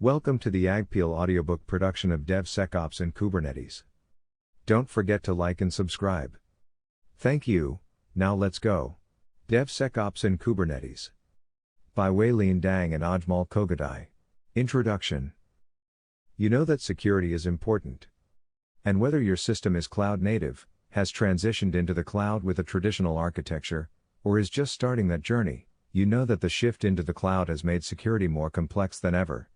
Welcome to the AGPIAL audiobook production of DevSecOps and Kubernetes. Don't forget to like and subscribe. Thank you. Now let's go. DevSecOps and Kubernetes. By Lien Dang and Ajmal Kohgadai. Introduction. You know that security is important. And whether your system is cloud native, has transitioned into the cloud with a traditional architecture, or is just starting that journey, you know that the shift into the cloud has made security more complex than ever.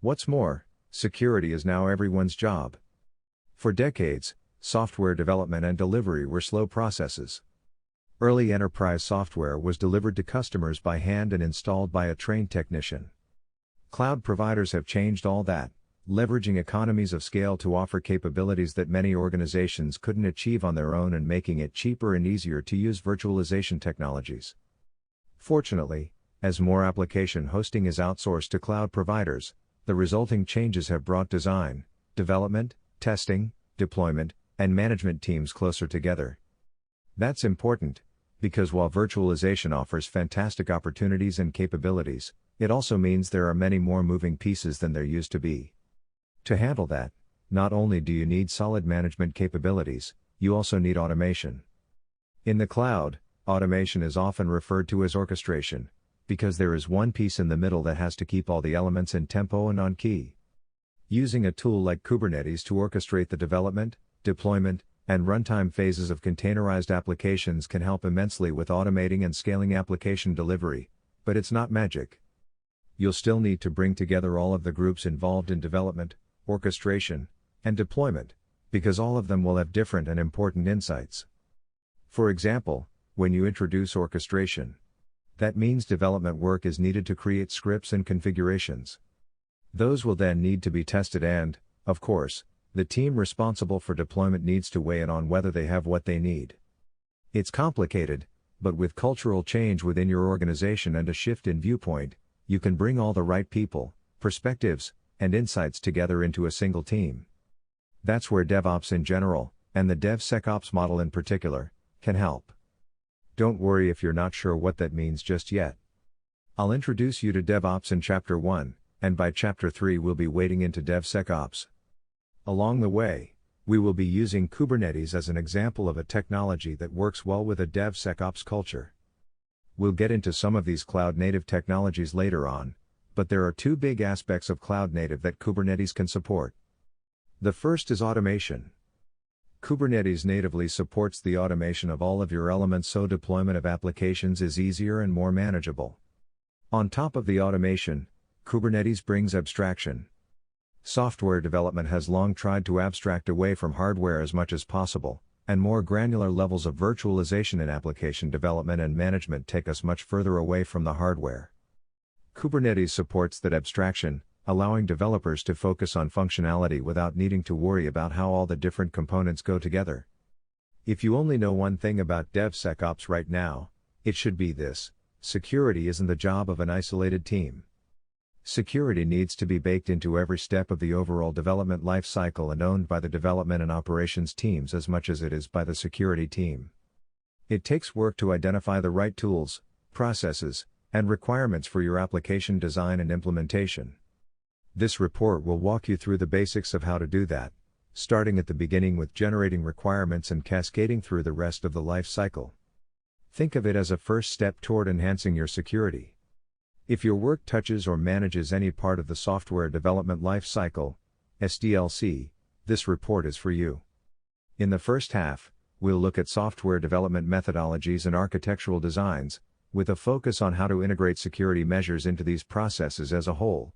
What's more, security is now everyone's job. For decades, software development and delivery were slow processes. Early enterprise software was delivered to customers by hand and installed by a trained technician. Cloud providers have changed all that, leveraging economies of scale to offer capabilities that many organizations couldn't achieve on their own and making it cheaper and easier to use virtualization technologies. Fortunately, as more application hosting is outsourced to cloud providers, the resulting changes have brought design, development, testing, deployment, and management teams closer together. That's important, because while virtualization offers fantastic opportunities and capabilities, it also means there are many more moving pieces than there used to be. To handle that, not only do you need solid management capabilities, you also need automation. In the cloud, automation is often referred to as orchestration, because there is one piece in the middle that has to keep all the elements in tempo and on key. Using a tool like Kubernetes to orchestrate the development, deployment, and runtime phases of containerized applications can help immensely with automating and scaling application delivery, but it's not magic. You'll still need to bring together all of the groups involved in development, orchestration, and deployment, because all of them will have different and important insights. For example, when you introduce orchestration, that means development work is needed to create scripts and configurations. Those will then need to be tested and, of course, the team responsible for deployment needs to weigh in on whether they have what they need. It's complicated, but with cultural change within your organization and a shift in viewpoint, you can bring all the right people, perspectives, and insights together into a single team. That's where DevOps in general, and the DevSecOps model in particular, can help. Don't worry if you're not sure what that means just yet. I'll introduce you to DevOps in Chapter 1, and by Chapter 3 we'll be wading into DevSecOps. Along the way, we will be using Kubernetes as an example of a technology that works well with a DevSecOps culture. We'll get into some of these cloud-native technologies later on, but there are two big aspects of cloud-native that Kubernetes can support. The first is automation. Kubernetes natively supports the automation of all of your elements, so deployment of applications is easier and more manageable. On top of the automation, Kubernetes brings abstraction. Software development has long tried to abstract away from hardware as much as possible, and more granular levels of virtualization in application development and management take us much further away from the hardware. Kubernetes supports that abstraction, allowing developers to focus on functionality without needing to worry about how all the different components go together. If you only know one thing about DevSecOps right now, it should be this: security isn't the job of an isolated team. Security needs to be baked into every step of the overall development lifecycle and owned by the development and operations teams as much as it is by the security team. It takes work to identify the right tools, processes, and requirements for your application design and implementation. This report will walk you through the basics of how to do that, starting at the beginning with generating requirements and cascading through the rest of the life cycle. Think of it as a first step toward enhancing your security. If your work touches or manages any part of the software development life cycle, SDLC, this report is for you. In the first half, we'll look at software development methodologies and architectural designs, with a focus on how to integrate security measures into these processes as a whole.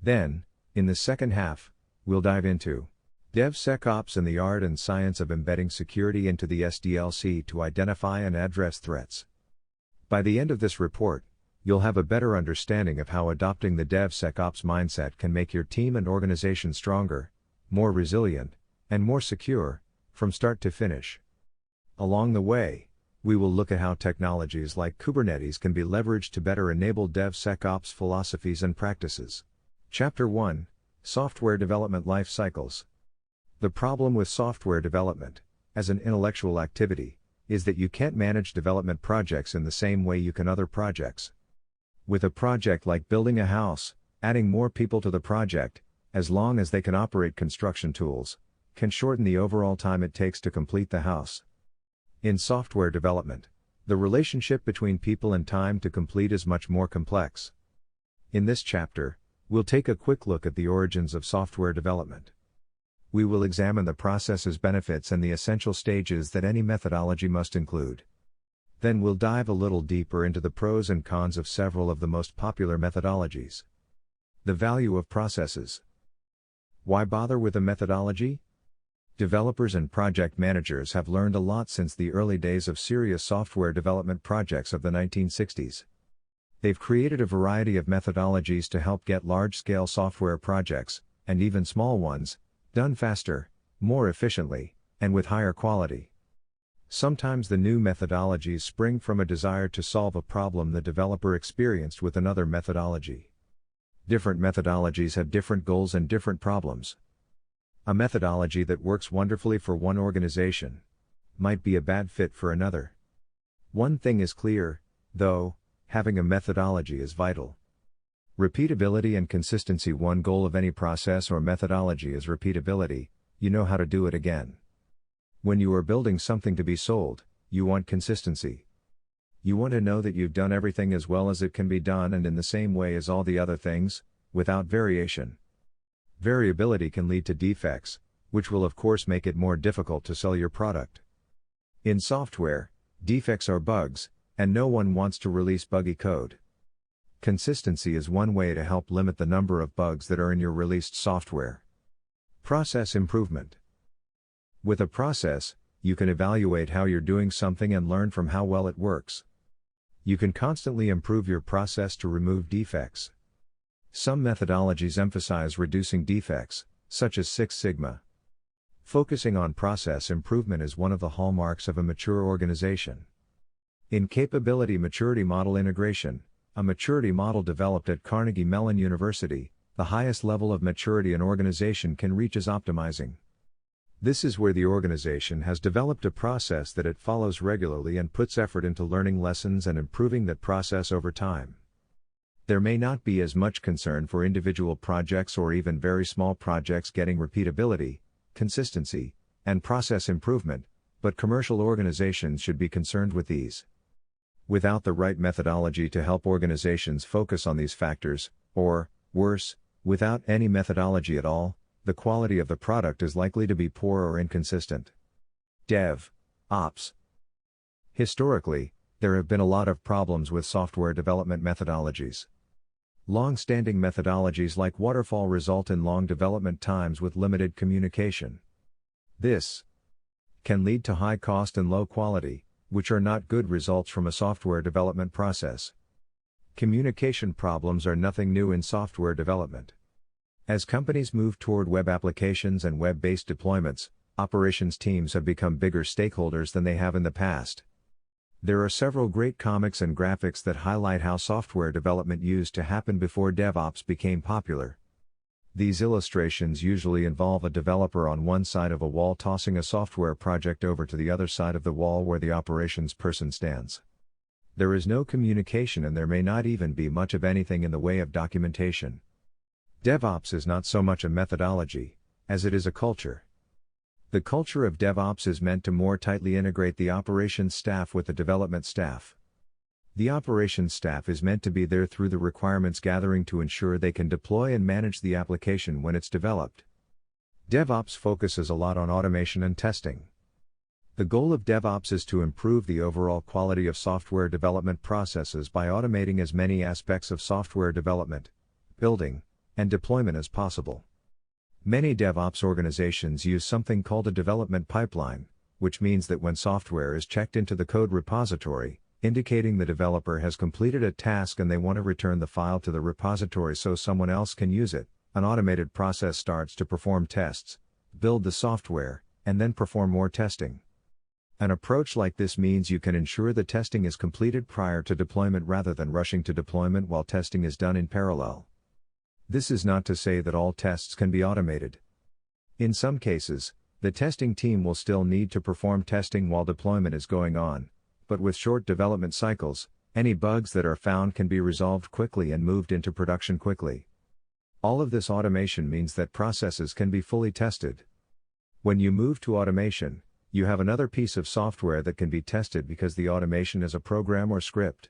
Then, in the second half, we'll dive into DevSecOps and the art and science of embedding security into the SDLC to identify and address threats. By the end of this report, you'll have a better understanding of how adopting the DevSecOps mindset can make your team and organization stronger, more resilient, and more secure, from start to finish. Along the way, we will look at how technologies like Kubernetes can be leveraged to better enable DevSecOps philosophies and practices. Chapter 1: Software Development Life Cycles. The problem with software development, as an intellectual activity, is that you can't manage development projects in the same way you can other projects. With a project like building a house, Adding more people to the project, as long as they can operate construction tools, can shorten the overall time it takes to complete the house. In software development, the relationship between people and time to complete is much more complex. In this chapter, we'll take a quick look at the origins of software development. We will examine the process's benefits and the essential stages that any methodology must include. Then we'll dive a little deeper into the pros and cons of several of the most popular methodologies. The value of processes. Why bother with a methodology? Developers and project managers have learned a lot since the early days of serious software development projects of the 1960s. They've created a variety of methodologies to help get large-scale software projects, and even small ones, done faster, more efficiently, and with higher quality. Sometimes the new methodologies spring from a desire to solve a problem the developer experienced with another methodology. Different methodologies have different goals and different problems. A methodology that works wonderfully for one organization might be a bad fit for another. One thing is clear, though, having a methodology is vital. Repeatability and consistency. One goal of any process or methodology is repeatability. You know how to do it again. When you are building something to be sold, you want consistency. You want to know that you've done everything as well as it can be done and in the same way as all the other things, without variation. Variability can lead to defects, which will of course make it more difficult to sell your product. In software, defects are bugs, and no one wants to release buggy code. Consistency is one way to help limit the number of bugs that are in your released software. Process improvement. With a process, you can evaluate how you're doing something and learn from how well it works. You can constantly improve your process to remove defects. Some methodologies emphasize reducing defects, such as Six Sigma. Focusing on process improvement is one of the hallmarks of a mature organization. In Capability Maturity Model Integration, a maturity model developed at Carnegie Mellon University, the highest level of maturity an organization can reach is optimizing. This is where the organization has developed a process that it follows regularly and puts effort into learning lessons and improving that process over time. There may not be as much concern for individual projects or even very small projects getting repeatability, consistency, and process improvement, but commercial organizations should be concerned with these. Without the right methodology to help organizations focus on these factors, or, worse, without any methodology at all, the quality of the product is likely to be poor or inconsistent. DevOps. Historically, there have been a lot of problems with software development methodologies. Long-standing methodologies like waterfall result in long development times with limited communication. This can lead to high cost and low quality, which are not good results from a software development process. Communication problems are nothing new in software development. As companies move toward web applications and web-based deployments, operations teams have become bigger stakeholders than they have in the past. There are several great comics and graphics that highlight how software development used to happen before DevOps became popular. These illustrations usually involve a developer on one side of a wall tossing a software project over to the other side of the wall where the operations person stands. There is no communication and there may not even be much of anything in the way of documentation. DevOps is not so much a methodology, as it is a culture. The culture of DevOps is meant to more tightly integrate the operations staff with the development staff. The operations staff is meant to be there through the requirements gathering to ensure they can deploy and manage the application when it's developed. DevOps focuses a lot on automation and testing. The goal of DevOps is to improve the overall quality of software development processes by automating as many aspects of software development, building, and deployment as possible. Many DevOps organizations use something called a development pipeline, which means that when software is checked into the code repository, indicating the developer has completed a task and they want to return the file to the repository so someone else can use it, an automated process starts to perform tests, build the software, and then perform more testing. An approach like this means you can ensure the testing is completed prior to deployment rather than rushing to deployment while testing is done in parallel. This is not to say that all tests can be automated. In some cases, the testing team will still need to perform testing while deployment is going on, but with short development cycles, any bugs that are found can be resolved quickly and moved into production quickly. All of this automation means that processes can be fully tested. When you move to automation, you have another piece of software that can be tested because the automation is a program or script.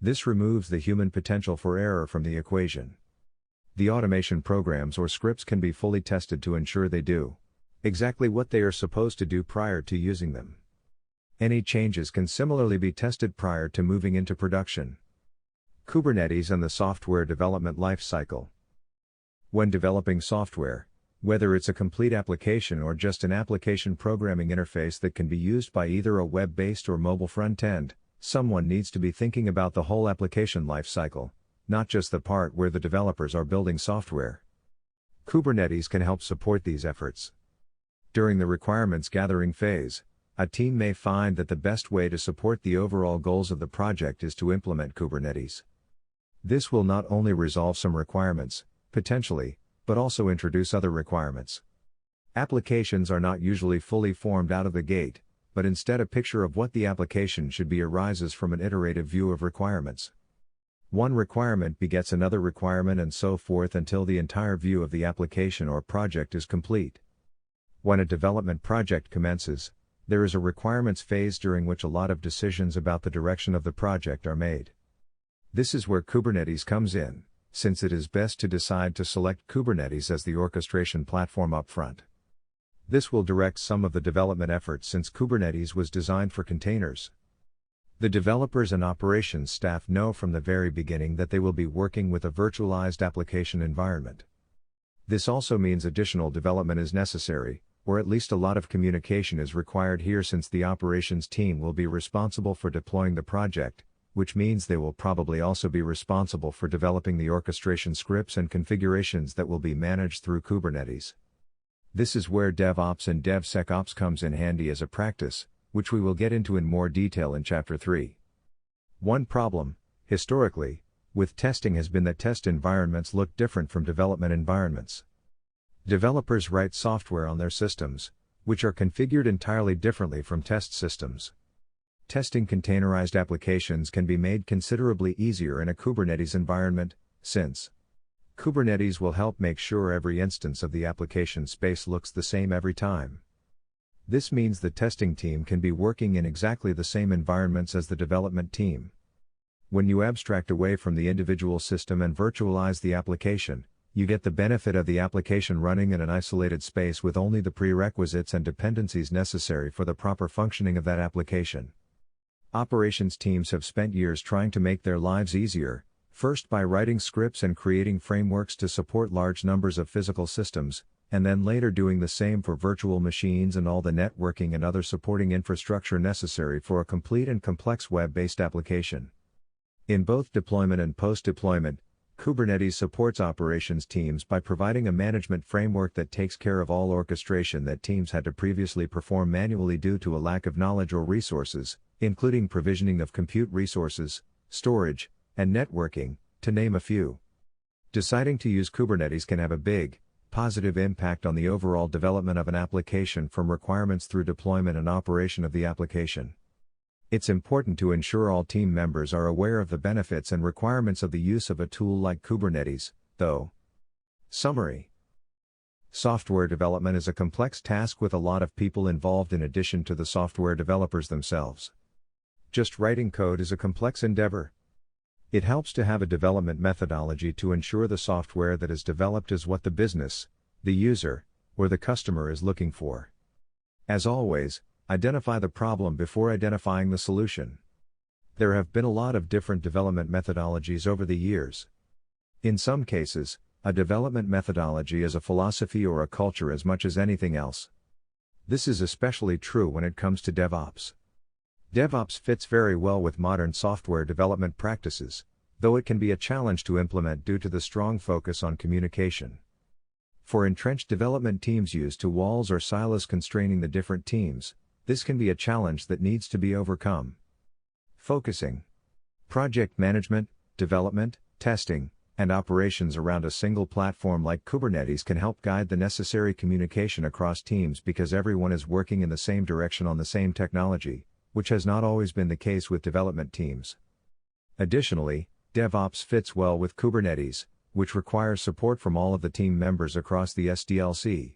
This removes the human potential for error from the equation. The automation programs or scripts can be fully tested to ensure they do exactly what they are supposed to do prior to using them. Any changes can similarly be tested prior to moving into production. Kubernetes and the software development lifecycle. When developing software, whether it's a complete application or just an application programming interface that can be used by either a web-based or mobile front-end, someone needs to be thinking about the whole application lifecycle, not just the part where the developers are building software. Kubernetes can help support these efforts. During the requirements gathering phase, a team may find that the best way to support the overall goals of the project is to implement Kubernetes. This will not only resolve some requirements, potentially, but also introduce other requirements. Applications are not usually fully formed out of the gate, but instead a picture of what the application should be arises from an iterative view of requirements. One requirement begets another requirement and so forth until the entire view of the application or project is complete. When a development project commences, there is a requirements phase during which a lot of decisions about the direction of the project are made. This is where Kubernetes comes in, since it is best to decide to select Kubernetes as the orchestration platform up front. This will direct some of the development efforts since Kubernetes was designed for containers. The developers and operations staff know from the very beginning that they will be working with a virtualized application environment. This also means additional development is necessary, or at least a lot of communication is required here since the operations team will be responsible for deploying the project, which means they will probably also be responsible for developing the orchestration scripts and configurations that will be managed through Kubernetes. This is where DevOps and DevSecOps comes in handy as a practice, which we will get into in more detail in Chapter 3. One problem, historically, with testing has been that test environments look different from development environments. Developers write software on their systems, which are configured entirely differently from test systems. Testing containerized applications can be made considerably easier in a Kubernetes environment, since Kubernetes will help make sure every instance of the application space looks the same every time. This means the testing team can be working in exactly the same environments as the development team. When you abstract away from the individual system and virtualize the application, you get the benefit of the application running in an isolated space with only the prerequisites and dependencies necessary for the proper functioning of that application. Operations teams have spent years trying to make their lives easier, first by writing scripts and creating frameworks to support large numbers of physical systems, and then later doing the same for virtual machines and all the networking and other supporting infrastructure necessary for a complete and complex web-based application. In both deployment and post-deployment, Kubernetes supports operations teams by providing a management framework that takes care of all orchestration that teams had to previously perform manually due to a lack of knowledge or resources, including provisioning of compute resources, storage, and networking, to name a few. Deciding to use Kubernetes can have a big, positive impact on the overall development of an application from requirements through deployment and operation of the application. It's important to ensure all team members are aware of the benefits and requirements of the use of a tool like Kubernetes, though. Summary: software development is a complex task with a lot of people involved in addition to the software developers themselves. Just writing code is a complex endeavor. It helps to have a development methodology to ensure the software that is developed is what the business, the user, or the customer is looking for. As always, identify the problem before identifying the solution. There have been a lot of different development methodologies over the years. In some cases, a development methodology is a philosophy or a culture as much as anything else. This is especially true when it comes to DevOps. DevOps fits very well with modern software development practices, though it can be a challenge to implement due to the strong focus on communication. For entrenched development teams used to walls or silos constraining the different teams, this can be a challenge that needs to be overcome. Focusing project management, development, testing, and operations around a single platform like Kubernetes can help guide the necessary communication across teams because everyone is working in the same direction on the same technology, which has not always been the case with development teams. Additionally, DevOps fits well with Kubernetes, which requires support from all of the team members across the SDLC.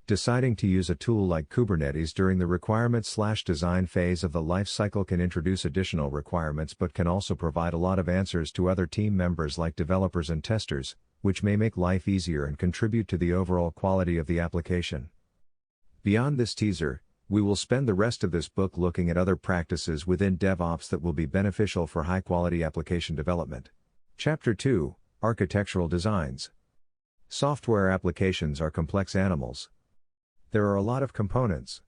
Deciding to use a tool like Kubernetes during the requirements/design phase of the life cycle can introduce additional requirements but can also provide a lot of answers to other team members like developers and testers, which may make life easier and contribute to the overall quality of the application. Beyond this teaser, we will spend the rest of this book looking at other practices within DevOps that will be beneficial for high-quality application development. Chapter 2: Architectural Designs. Software applications are complex animals. There are a lot of components.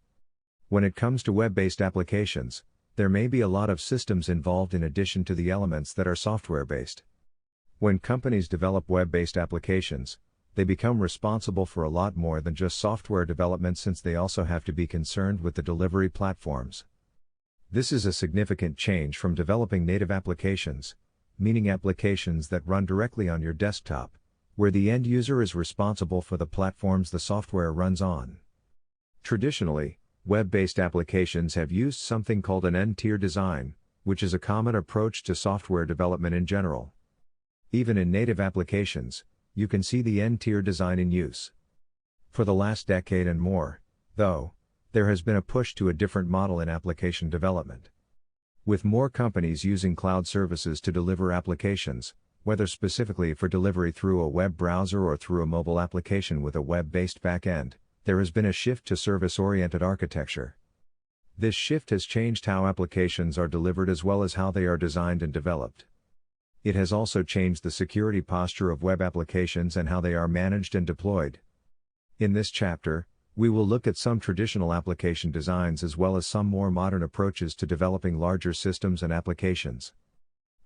When it comes to web-based applications, there may be a lot of systems involved in addition to the elements that are software-based. When companies develop web-based applications, they become responsible for a lot more than just software development since they also have to be concerned with the delivery platforms. This is a significant change from developing native applications, meaning applications that run directly on your desktop, where the end user is responsible for the platforms the software runs on. Traditionally, web-based applications have used something called an end-tier design, which is a common approach to software development in general. Even in native applications, you can see the end-tier design in use. For the last decade and more, though, there has been a push to a different model in application development. With more companies using cloud services to deliver applications, whether specifically for delivery through a web browser or through a mobile application with a web-based backend, there has been a shift to service-oriented architecture. This shift has changed how applications are delivered as well as how they are designed and developed. It has also changed the security posture of web applications and how they are managed and deployed. In this chapter, we will look at some traditional application designs as well as some more modern approaches to developing larger systems and applications.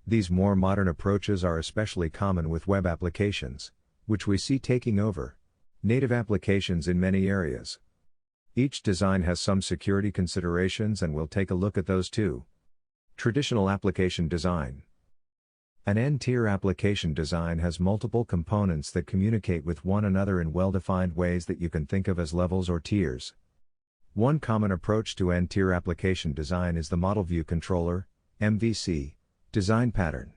These more modern approaches are especially common with web applications, which we see taking over native applications in many areas. Each design has some security considerations and we'll take a look at those too. Traditional application design. An end-tier application design has multiple components that communicate with one another in well-defined ways that you can think of as levels or tiers. One common approach to end-tier application design is the Model View Controller, MVC, design pattern.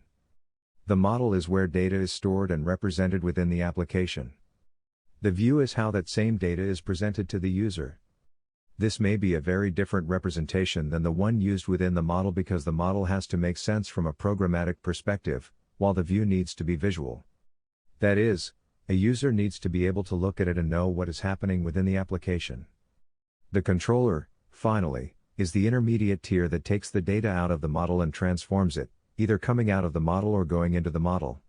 The model is where data is stored and represented within the application. The view is how that same data is presented to the user. This may be a very different representation than the one used within the model because the model has to make sense from a programmatic perspective, while the view needs to be visual. That is, a user needs to be able to look at it and know what is happening within the application. The controller, finally, is the intermediate tier that takes the data out of the model and transforms it, either coming out of the model or going into the model.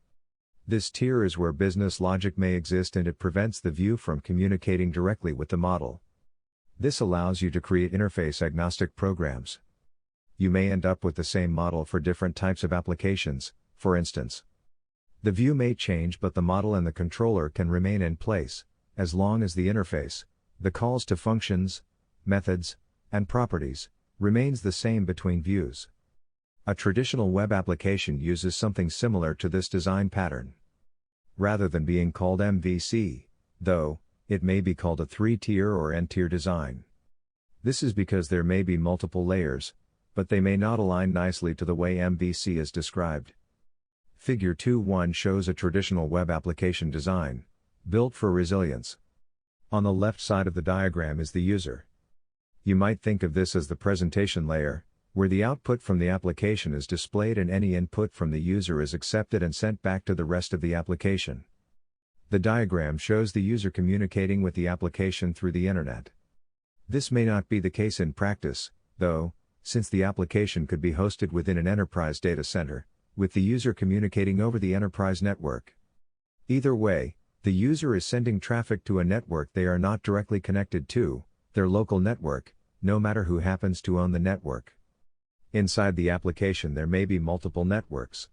This tier is where business logic may exist and it prevents the view from communicating directly with the model. This allows you to create interface-agnostic programs. You may end up with the same model for different types of applications, for instance. The view may change but the model and the controller can remain in place, as long as the interface, the calls to functions, methods, and properties, remains the same between views. A traditional web application uses something similar to this design pattern. Rather than being called MVC, though, it may be called a 3-tier or n-tier design. This is because there may be multiple layers, but they may not align nicely to the way MVC is described. Figure 2.1 shows a traditional web application design, built for resilience. On the left side of the diagram is the user. You might think of this as the presentation layer, where the output from the application is displayed and any input from the user is accepted and sent back to the rest of the application. The diagram shows the user communicating with the application through the internet. This may not be the case in practice, though, since the application could be hosted within an enterprise data center, with the user communicating over the enterprise network. Either way, the user is sending traffic to a network they are not directly connected to, their local network, no matter who happens to own the network. Inside the application there may be multiple networks.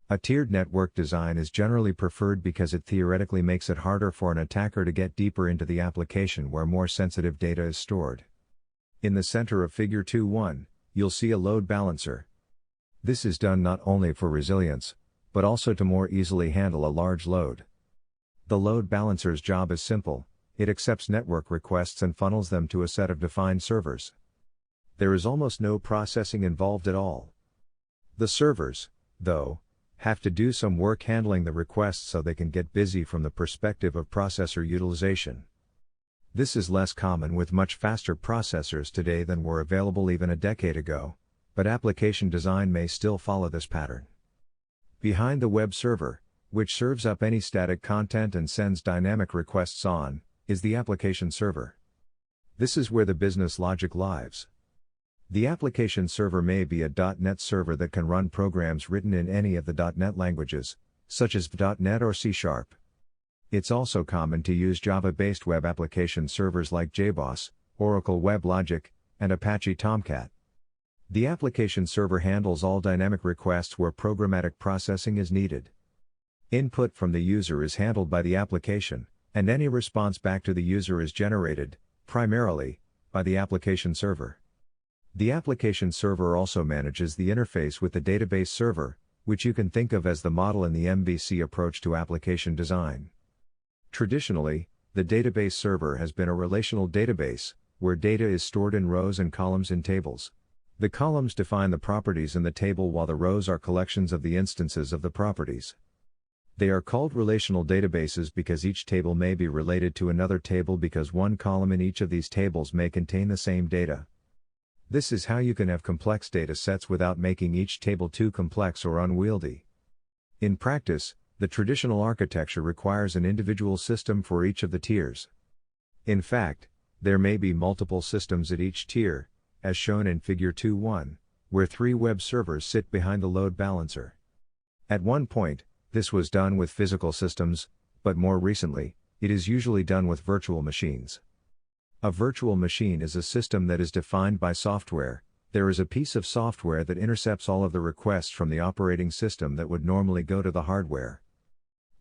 A tiered network design is generally preferred because it theoretically makes it harder for an attacker to get deeper into the application where more sensitive data is stored. In the center of Figure 2.1, you'll see a load balancer. This is done not only for resilience, but also to more easily handle a large load. The load balancer's job is simple: it accepts network requests and funnels them to a set of defined servers. There is almost no processing involved at all. The servers, though, have to do some work handling the requests so they can get busy from the perspective of processor utilization. This is less common with much faster processors today than were available even a decade ago, but application design may still follow this pattern. Behind the web server, which serves up any static content and sends dynamic requests on, is the application server. This is where the business logic lives. The application server may be a .NET server that can run programs written in any of the .NET languages, such as .NET or C#. It's also common to use Java-based web application servers like JBoss, Oracle WebLogic, and Apache Tomcat. The application server handles all dynamic requests where programmatic processing is needed. Input from the user is handled by the application, and any response back to the user is generated, primarily, by the application server. The application server also manages the interface with the database server, which you can think of as the model in the MVC approach to application design. Traditionally, the database server has been a relational database, where data is stored in rows and columns in tables. The columns define the properties in the table while the rows are collections of the instances of the properties. They are called relational databases because each table may be related to another table because one column in each of these tables may contain the same data. This is how you can have complex data sets without making each table too complex or unwieldy. In practice, the traditional architecture requires an individual system for each of the tiers. In fact, there may be multiple systems at each tier, as shown in Figure 2.1, where 3 web servers sit behind the load balancer. At one point, this was done with physical systems, but more recently, it is usually done with virtual machines. A virtual machine is a system that is defined by software. There is a piece of software that intercepts all of the requests from the operating system that would normally go to the hardware.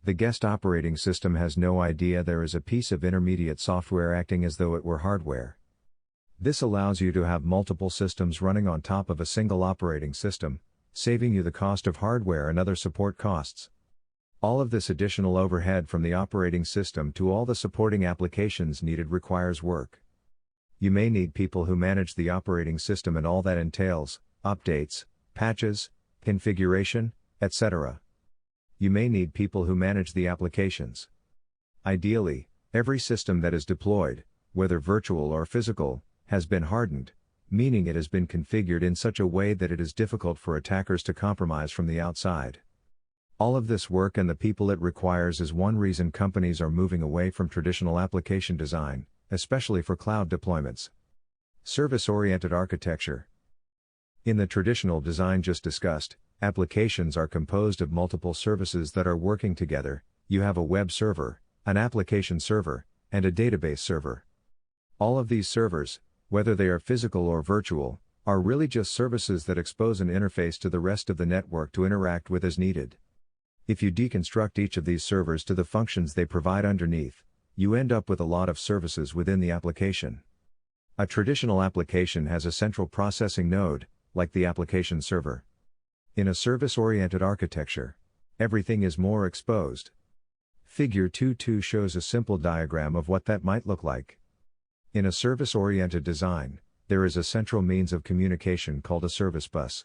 The guest operating system has no idea there is a piece of intermediate software acting as though it were hardware. This allows you to have multiple systems running on top of a single operating system, saving you the cost of hardware and other support costs. All of this additional overhead from the operating system to all the supporting applications needed requires work. You may need people who manage the operating system and all that entails, updates, patches, configuration, etc. You may need people who manage the applications. Ideally, every system that is deployed, whether virtual or physical, has been hardened, meaning it has been configured in such a way that it is difficult for attackers to compromise from the outside. All of this work and the people it requires is one reason companies are moving away from traditional application design, especially for cloud deployments. Service-oriented architecture. In the traditional design just discussed, applications are composed of multiple services that are working together. You have a web server, an application server, and a database server. All of these servers, whether they are physical or virtual, are really just services that expose an interface to the rest of the network to interact with as needed. If you deconstruct each of these servers to the functions they provide underneath, you end up with a lot of services within the application. A traditional application has a central processing node, like the application server. In a service-oriented architecture, everything is more exposed. Figure 2.2 shows a simple diagram of what that might look like. In a service-oriented design, there is a central means of communication called a service bus.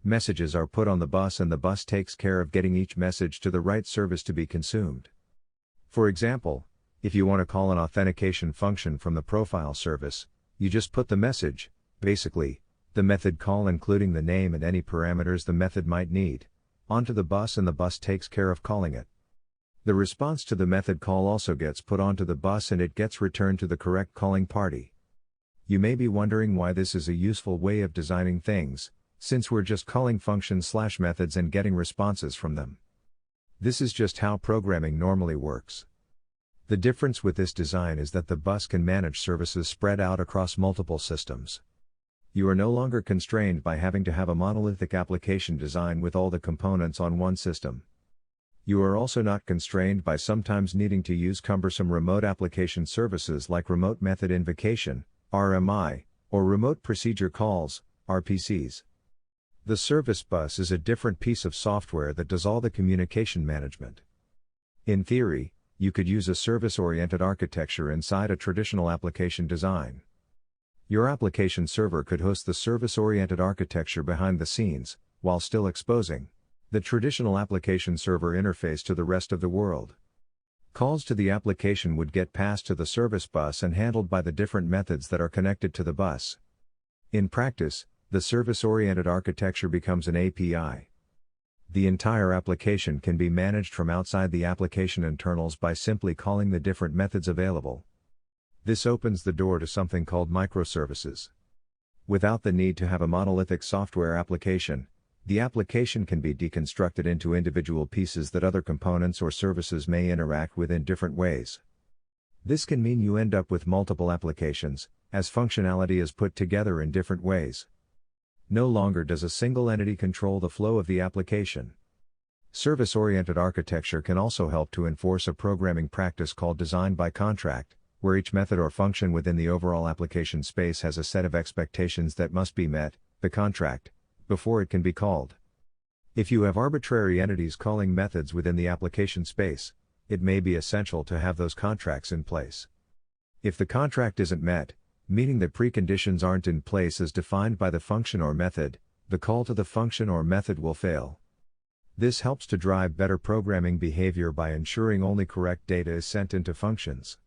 Messages are put on the bus and the bus takes care of getting each message to the right service to be consumed. For example, if you want to call an authentication function from the profile service, you just put the message, basically, the method call including the name and any parameters the method might need, onto the bus and the bus takes care of calling it. The response to the method call also gets put onto the bus and it gets returned to the correct calling party. You may be wondering why this is a useful way of designing things, since we're just calling functions/methods and getting responses from them. This is just how programming normally works. The difference with this design is that the bus can manage services spread out across multiple systems. You are no longer constrained by having to have a monolithic application design with all the components on one system. You are also not constrained by sometimes needing to use cumbersome remote application services like Remote Method Invocation, RMI, or Remote Procedure Calls, RPCs. The service bus is a different piece of software that does all the communication management. In theory, you could use a service-oriented architecture inside a traditional application design. Your application server could host the service-oriented architecture behind the scenes, while still exposing The traditional application server interface to the rest of the world. Calls to the application would get passed to the service bus and handled by the different methods that are connected to the bus. In practice, the service-oriented architecture becomes an API. The entire application can be managed from outside the application internals by simply calling the different methods available. This opens the door to something called microservices. Without the need to have a monolithic software application, the application can be deconstructed into individual pieces that other components or services may interact with in different ways. This can mean you end up with multiple applications, as functionality is put together in different ways. No longer does a single entity control the flow of the application. Service-oriented architecture can also help to enforce a programming practice called design by contract, where each method or function within the overall application space has a set of expectations that must be met, the contract, before it can be called. If you have arbitrary entities calling methods within the application space, it may be essential to have those contracts in place. If the contract isn't met, meaning that preconditions aren't in place as defined by the function or method, the call to the function or method will fail. This helps to drive better programming behavior by ensuring only correct data is sent into functions.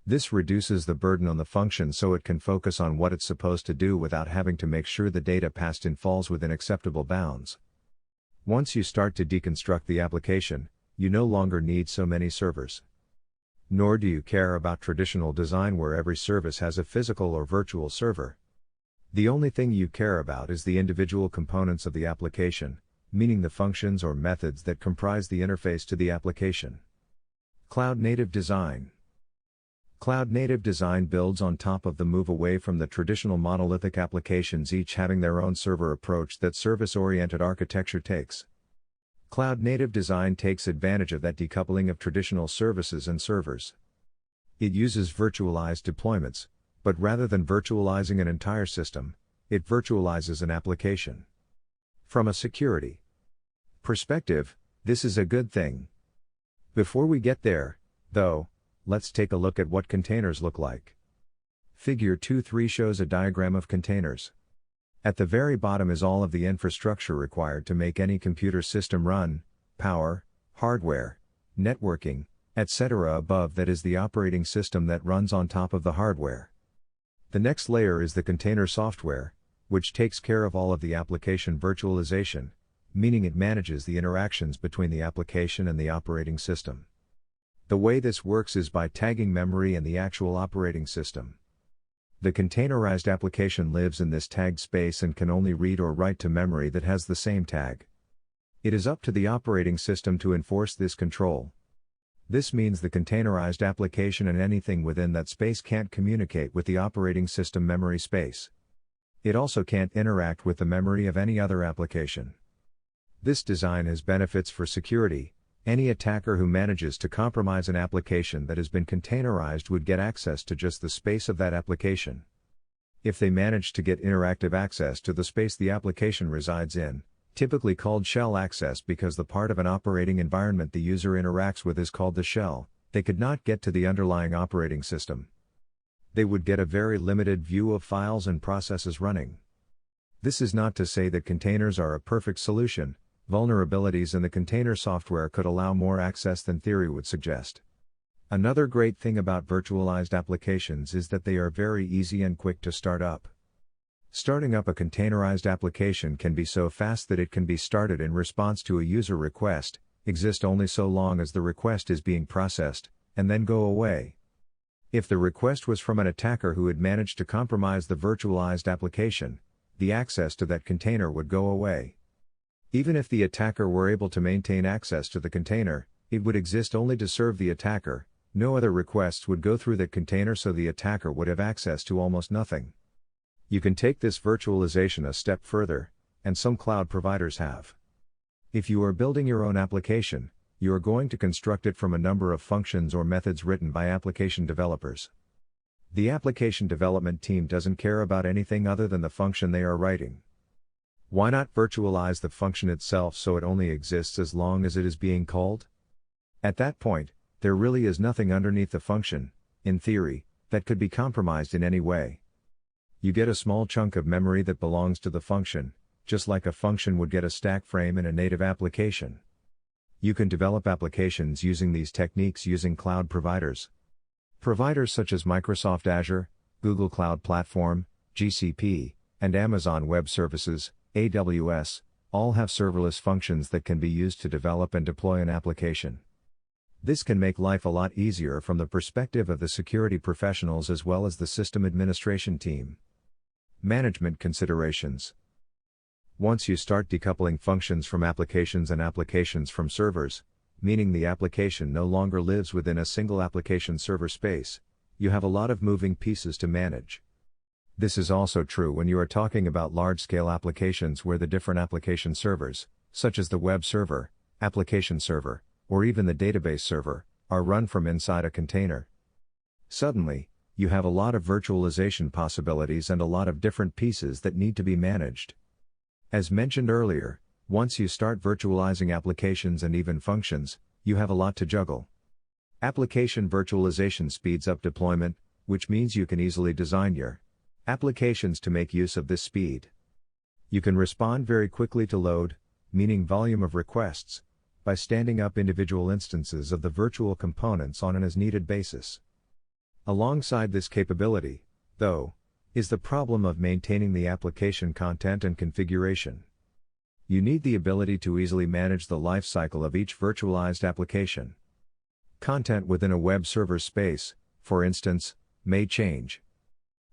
This reduces the burden on the function so it can focus on what it's supposed to do without having to make sure the data passed in falls within acceptable bounds. Once you start to deconstruct the application, you no longer need so many servers. Nor do you care about traditional design where every service has a physical or virtual server. The only thing you care about is the individual components of the application, meaning the functions or methods that comprise the interface to the application. Cloud-native design. Cloud-native design builds on top of the move away from the traditional monolithic applications each having their own server approach that service-oriented architecture takes. Cloud-native design takes advantage of that decoupling of traditional services and servers. It uses virtualized deployments, but rather than virtualizing an entire system, it virtualizes an application. From a security perspective, this is a good thing. Before we get there, though, let's take a look at what containers look like. Figure 2.3 shows a diagram of containers. At the very bottom is all of the infrastructure required to make any computer system run: power, hardware, networking, etc. Above that is the operating system that runs on top of the hardware. The next layer is the container software, which takes care of all of the application virtualization, meaning it manages the interactions between the application and the operating system. The way this works is by tagging memory and the actual operating system. The containerized application lives in this tagged space and can only read or write to memory that has the same tag. It is up to the operating system to enforce this control. This means the containerized application and anything within that space can't communicate with the operating system memory space. It also can't interact with the memory of any other application. This design has benefits for security. Any attacker who manages to compromise an application that has been containerized would get access to just the space of that application. If they manage to get interactive access to the space the application resides in, typically called shell access because the part of an operating environment the user interacts with is called the shell, they could not get to the underlying operating system. They would get a very limited view of files and processes running. This is not to say that containers are a perfect solution. Vulnerabilities in the container software could allow more access than theory would suggest. Another great thing about virtualized applications is that they are very easy and quick to start up. Starting up a containerized application can be so fast that it can be started in response to a user request, exist only so long as the request is being processed, and then go away. If the request was from an attacker who had managed to compromise the virtualized application, the access to that container would go away. Even if the attacker were able to maintain access to the container, it would exist only to serve the attacker. No other requests would go through that container, so the attacker would have access to almost nothing. You can take this virtualization a step further, and some cloud providers have. If you are building your own application, you are going to construct it from a number of functions or methods written by application developers. The application development team doesn't care about anything other than the function they are writing. Why not virtualize the function itself so it only exists as long as it is being called? At that point, there really is nothing underneath the function, in theory, that could be compromised in any way. You get a small chunk of memory that belongs to the function, just like a function would get a stack frame in a native application. You can develop applications using these techniques using cloud providers. Providers such as Microsoft Azure, Google Cloud Platform, GCP, and Amazon Web Services, AWS, all have serverless functions that can be used to develop and deploy an application. This can make life a lot easier from the perspective of the security professionals as well as the system administration team. Management considerations. Once you start decoupling functions from applications and applications from servers, meaning the application no longer lives within a single application server space, you have a lot of moving pieces to manage. This is also true when you are talking about large-scale applications where the different application servers, such as the web server, application server, or even the database server, are run from inside a container. Suddenly, you have a lot of virtualization possibilities and a lot of different pieces that need to be managed. As mentioned earlier, once you start virtualizing applications and even functions, you have a lot to juggle. Application virtualization speeds up deployment, which means you can easily design your applications to make use of this speed. You can respond very quickly to load, meaning volume of requests, by standing up individual instances of the virtual components on an as-needed basis. Alongside this capability, though, is the problem of maintaining the application content and configuration. You need the ability to easily manage the life cycle of each virtualized application. Content within a web server space, for instance, may change.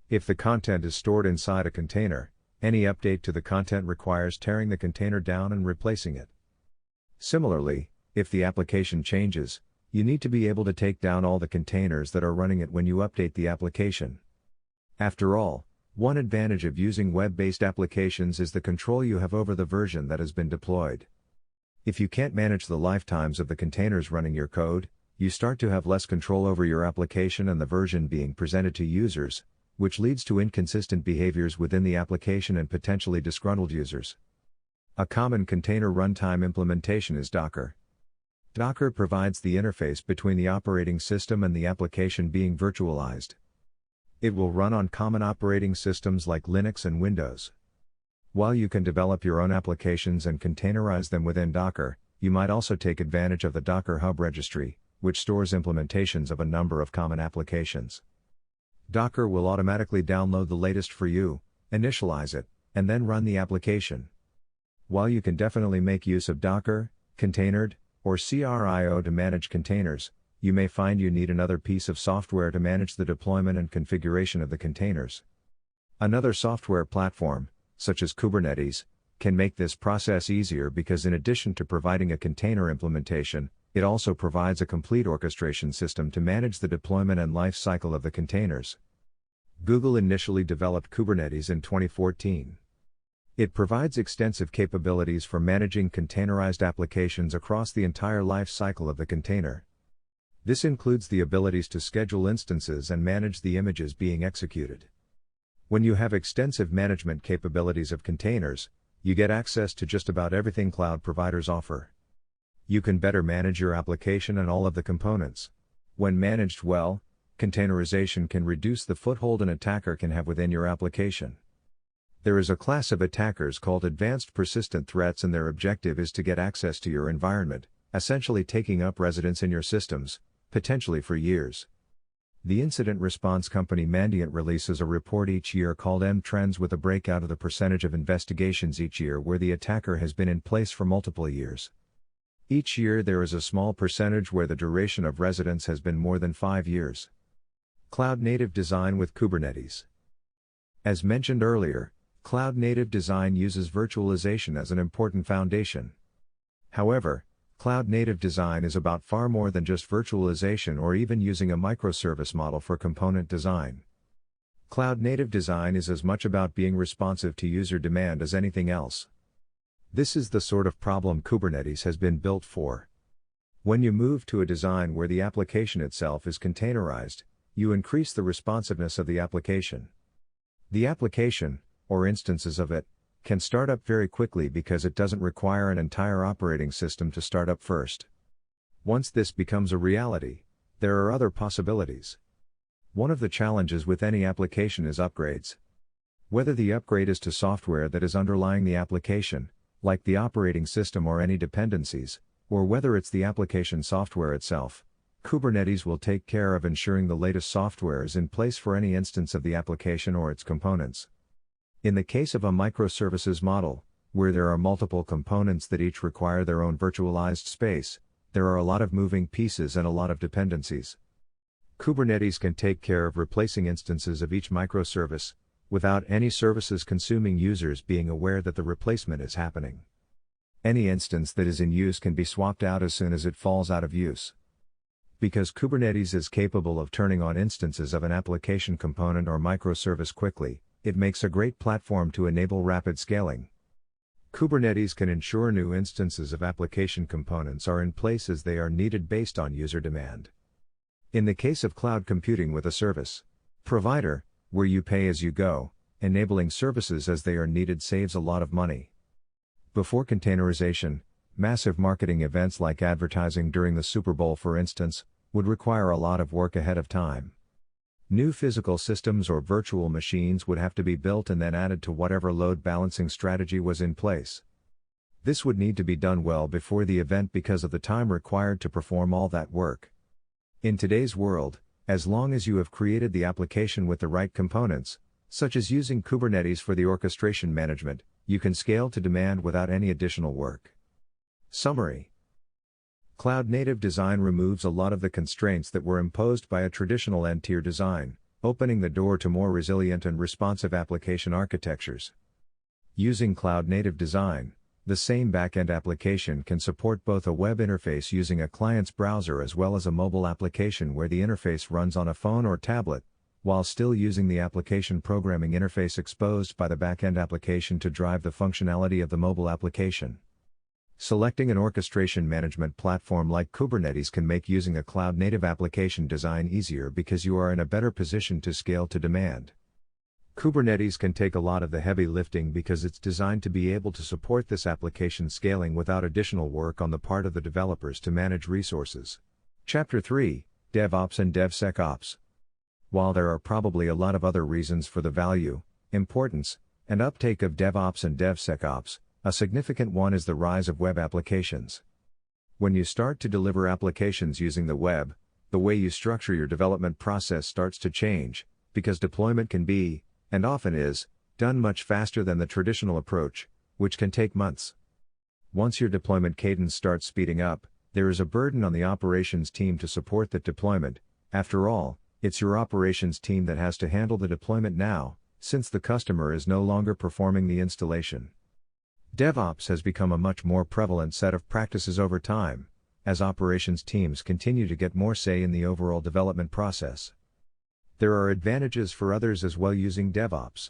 If the content is stored inside a container, any update to the content requires tearing the container down and replacing it. Similarly, if the application changes, you need to be able to take down all the containers that are running it when you update the application. After all, one advantage of using web-based applications is the control you have over the version that has been deployed. If you can't manage the lifetimes of the containers running your code, you start to have less control over your application and the version being presented to users, which leads to inconsistent behaviors within the application and potentially disgruntled users. A common container runtime implementation is Docker. Docker provides the interface between the operating system and the application being virtualized. It will run on common operating systems like Linux and Windows. While you can develop your own applications and containerize them within Docker, you might also take advantage of the Docker Hub registry, which stores implementations of a number of common applications. Docker will automatically download the latest for you, initialize it, and then run the application. While you can definitely make use of Docker, containered, or CRIO to manage containers, you may find you need another piece of software to manage the deployment and configuration of the containers. Another software platform, such as Kubernetes, can make this process easier because in addition to providing a container implementation, it also provides a complete orchestration system to manage the deployment and life cycle of the containers. Google initially developed Kubernetes in 2014. It provides extensive capabilities for managing containerized applications across the entire life cycle of the container. This includes the abilities to schedule instances and manage the images being executed. When you have extensive management capabilities of containers, you get access to just about everything cloud providers offer. You can better manage your application and all of the components. When managed well, containerization can reduce the foothold an attacker can have within your application. There is a class of attackers called advanced persistent threats, and their objective is to get access to your environment, essentially taking up residence in your systems, potentially for years. The incident response company Mandiant releases a report each year called M-Trends with a breakout of the percentage of investigations each year where the attacker has been in place for multiple years. Each year there is a small percentage where the duration of residence has been more than 5 years. Cloud-native design with Kubernetes. As mentioned earlier, cloud-native design uses virtualization as an important foundation. However, cloud-native design is about far more than just virtualization or even using a microservice model for component design. Cloud-native design is as much about being responsive to user demand as anything else. This is the sort of problem Kubernetes has been built for. When you move to a design where the application itself is containerized, you increase the responsiveness of the application. The application, or instances of it, can start up very quickly because it doesn't require an entire operating system to start up first. Once this becomes a reality, there are other possibilities. One of the challenges with any application is upgrades. Whether the upgrade is to software that is underlying the application, like the operating system or any dependencies, or whether it's the application software itself, Kubernetes will take care of ensuring the latest software is in place for any instance of the application or its components. In the case of a microservices model, where there are multiple components that each require their own virtualized space, there are a lot of moving pieces and a lot of dependencies. Kubernetes can take care of replacing instances of each microservice, without any services consuming users being aware that the replacement is happening. Any instance that is in use can be swapped out as soon as it falls out of use. Because Kubernetes is capable of turning on instances of an application component or microservice quickly, it makes a great platform to enable rapid scaling. Kubernetes can ensure new instances of application components are in place as they are needed based on user demand. In the case of cloud computing with a service provider, where you pay as you go, enabling services as they are needed saves a lot of money. Before containerization, massive marketing events like advertising during the Super Bowl, for instance, would require a lot of work ahead of time. New physical systems or virtual machines would have to be built and then added to whatever load balancing strategy was in place. This would need to be done well before the event because of the time required to perform all that work. In today's world, as long as you have created the application with the right components, such as using Kubernetes for the orchestration management, you can scale to demand without any additional work. Summary: Cloud-native design removes a lot of the constraints that were imposed by a traditional N-tier design, opening the door to more resilient and responsive application architectures. Using cloud-native design, the same backend application can support both a web interface using a client's browser as well as a mobile application where the interface runs on a phone or tablet, while still using the application programming interface exposed by the backend application to drive the functionality of the mobile application. Selecting an orchestration management platform like Kubernetes can make using a cloud-native application design easier because you are in a better position to scale to demand. Kubernetes can take a lot of the heavy lifting because it's designed to be able to support this application scaling without additional work on the part of the developers to manage resources. Chapter 3: DevOps and DevSecOps. While there are probably a lot of other reasons for the value, importance, and uptake of DevOps and DevSecOps, a significant one is the rise of web applications. When you start to deliver applications using the web, the way you structure your development process starts to change, because deployment can be, and often is, done much faster than the traditional approach, which can take months. Once your deployment cadence starts speeding up, there is a burden on the operations team to support that deployment. After all, it's your operations team that has to handle the deployment now, since the customer is no longer performing the installation. DevOps has become a much more prevalent set of practices over time, as operations teams continue to get more say in the overall development process. There are advantages for others as well using DevOps.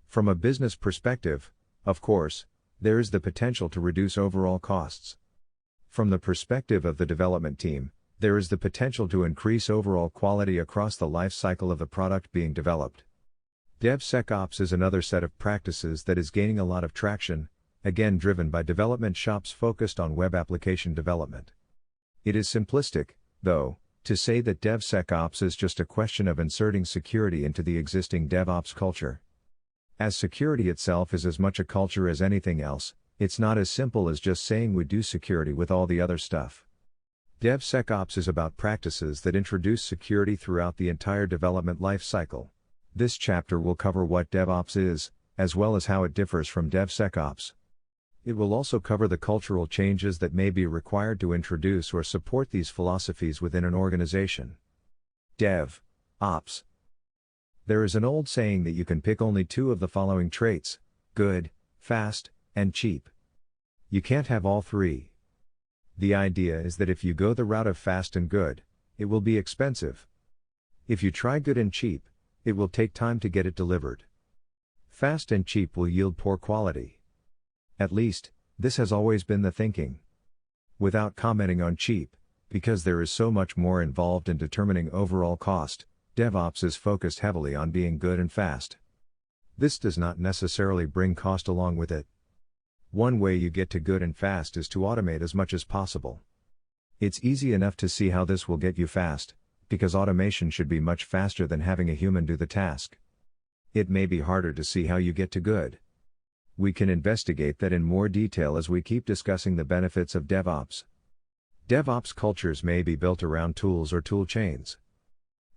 From a business perspective, of course, there is the potential to reduce overall costs. From the perspective of the development team, there is the potential to increase overall quality across the life cycle of the product being developed. DevSecOps is another set of practices that is gaining a lot of traction, again driven by development shops focused on web application development. It is simplistic, though, to say that DevSecOps is just a question of inserting security into the existing DevOps culture. As security itself is as much a culture as anything else, it's not as simple as just saying we do security with all the other stuff. DevSecOps is about practices that introduce security throughout the entire development life cycle. This chapter will cover what DevOps is, as well as how it differs from DevSecOps. It will also cover the cultural changes that may be required to introduce or support these philosophies within an organization. DevOps. There is an old saying that you can pick only two of the following traits: good, fast, and cheap. You can't have all three. The idea is that if you go the route of fast and good, it will be expensive. If you try good and cheap, it will take time to get it delivered. Fast and cheap will yield poor quality. At least, this has always been the thinking. Without commenting on cheap, because there is so much more involved in determining overall cost, DevOps is focused heavily on being good and fast. This does not necessarily bring cost along with it. One way you get to good and fast is to automate as much as possible. It's easy enough to see how this will get you fast, because automation should be much faster than having a human do the task. It may be harder to see how you get to good. We can investigate that in more detail as we keep discussing the benefits of DevOps. DevOps cultures may be built around tools or tool chains.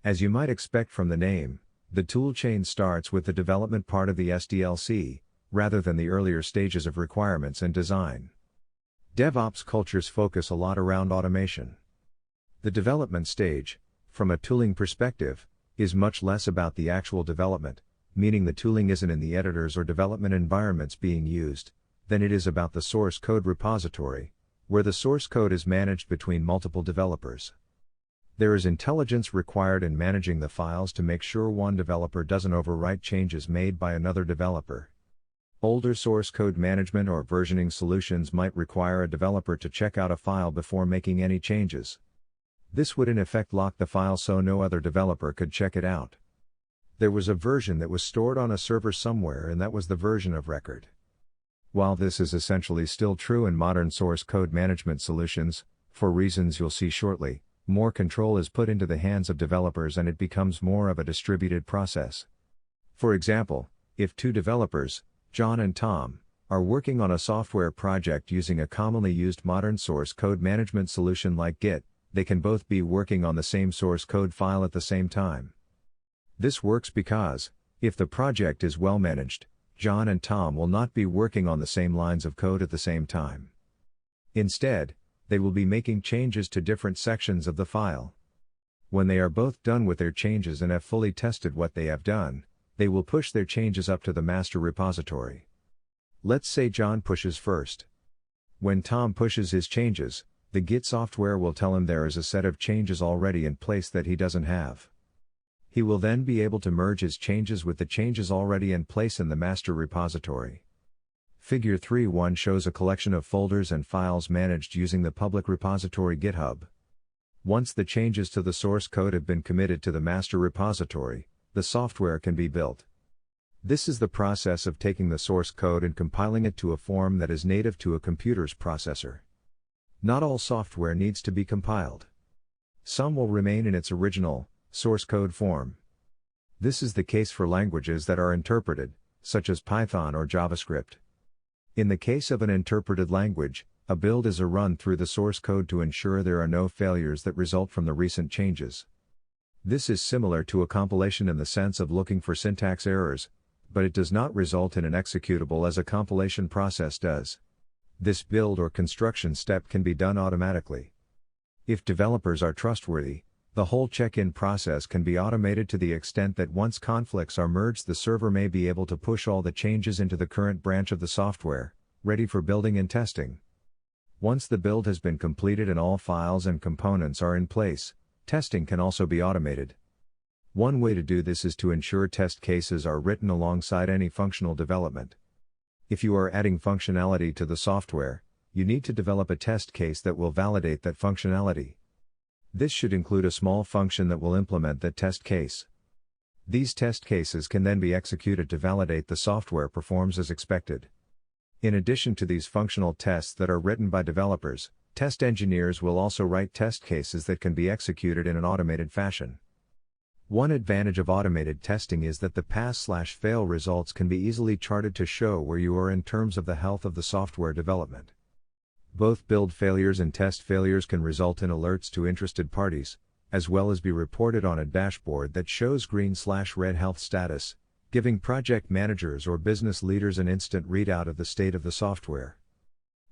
As you might expect from the name, the tool chain starts with the development part of the SDLC, rather than the earlier stages of requirements and design. DevOps cultures focus a lot around automation. The development stage, from a tooling perspective, is much less about the actual development, meaning the tooling isn't in the editors or development environments being used, than it is about the source code repository, where the source code is managed between multiple developers. There is intelligence required in managing the files to make sure one developer doesn't overwrite changes made by another developer. Older source code management or versioning solutions might require a developer to check out a file before making any changes. This would in effect lock the file so no other developer could check it out. There was a version that was stored on a server somewhere, and that was the version of record. While this is essentially still true in modern source code management solutions, for reasons you'll see shortly, more control is put into the hands of developers and it becomes more of a distributed process. For example, if two developers, John and Tom, are working on a software project using a commonly used modern source code management solution like Git, they can both be working on the same source code file at the same time. This works because, if the project is well managed, John and Tom will not be working on the same lines of code at the same time. Instead, they will be making changes to different sections of the file. When they are both done with their changes and have fully tested what they have done, they will push their changes up to the master repository. Let's say John pushes first. When Tom pushes his changes, the Git software will tell him there is a set of changes already in place that he doesn't have. He will then be able to merge his changes with the changes already in place in the master repository. Figure 3.1 shows a collection of folders and files managed using the public repository GitHub. Once the changes to the source code have been committed to the master repository, the software can be built. This is the process of taking the source code and compiling it to a form that is native to a computer's processor. Not all software needs to be compiled. Some will remain in its original, source code form. This is the case for languages that are interpreted, such as Python or JavaScript. In the case of an interpreted language, a build is a run through the source code to ensure there are no failures that result from the recent changes. This is similar to a compilation in the sense of looking for syntax errors, but it does not result in an executable as a compilation process does. This build or construction step can be done automatically. If developers are trustworthy, the whole check-in process can be automated to the extent that once conflicts are merged, the server may be able to push all the changes into the current branch of the software, ready for building and testing. Once the build has been completed and all files and components are in place, testing can also be automated. One way to do this is to ensure test cases are written alongside any functional development. If you are adding functionality to the software, you need to develop a test case that will validate that functionality. This should include a small function that will implement that test case. These test cases can then be executed to validate the software performs as expected. In addition to these functional tests that are written by developers, test engineers will also write test cases that can be executed in an automated fashion. One advantage of automated testing is that the pass/fail results can be easily charted to show where you are in terms of the health of the software development. Both build failures and test failures can result in alerts to interested parties, as well as be reported on a dashboard that shows green/red health status, giving project managers or business leaders an instant readout of the state of the software.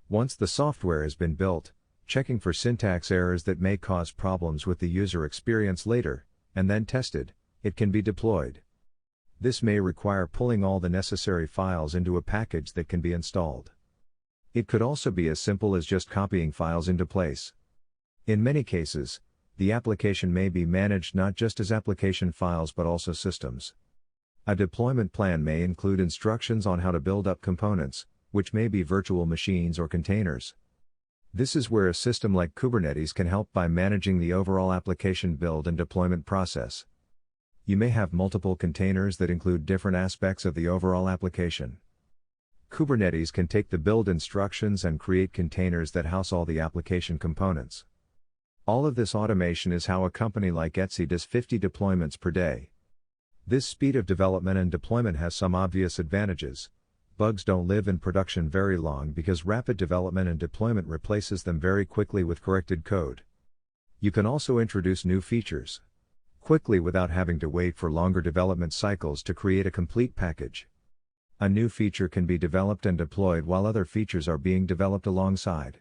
Once the software has been built, checking for syntax errors that may cause problems with the user experience later, and then tested, it can be deployed. This may require pulling all the necessary files into a package that can be installed. It could also be as simple as just copying files into place. In many cases, the application may be managed not just as application files but also systems. A deployment plan may include instructions on how to build up components, which may be virtual machines or containers. This is where a system like Kubernetes can help by managing the overall application build and deployment process. You may have multiple containers that include different aspects of the overall application. Kubernetes can take the build instructions and create containers that house all the application components. All of this automation is how a company like Etsy does 50 deployments per day. This speed of development and deployment has some obvious advantages. Bugs don't live in production very long because rapid development and deployment replaces them very quickly with corrected code. You can also introduce new features quickly without having to wait for longer development cycles to create a complete package. A new feature can be developed and deployed while other features are being developed alongside.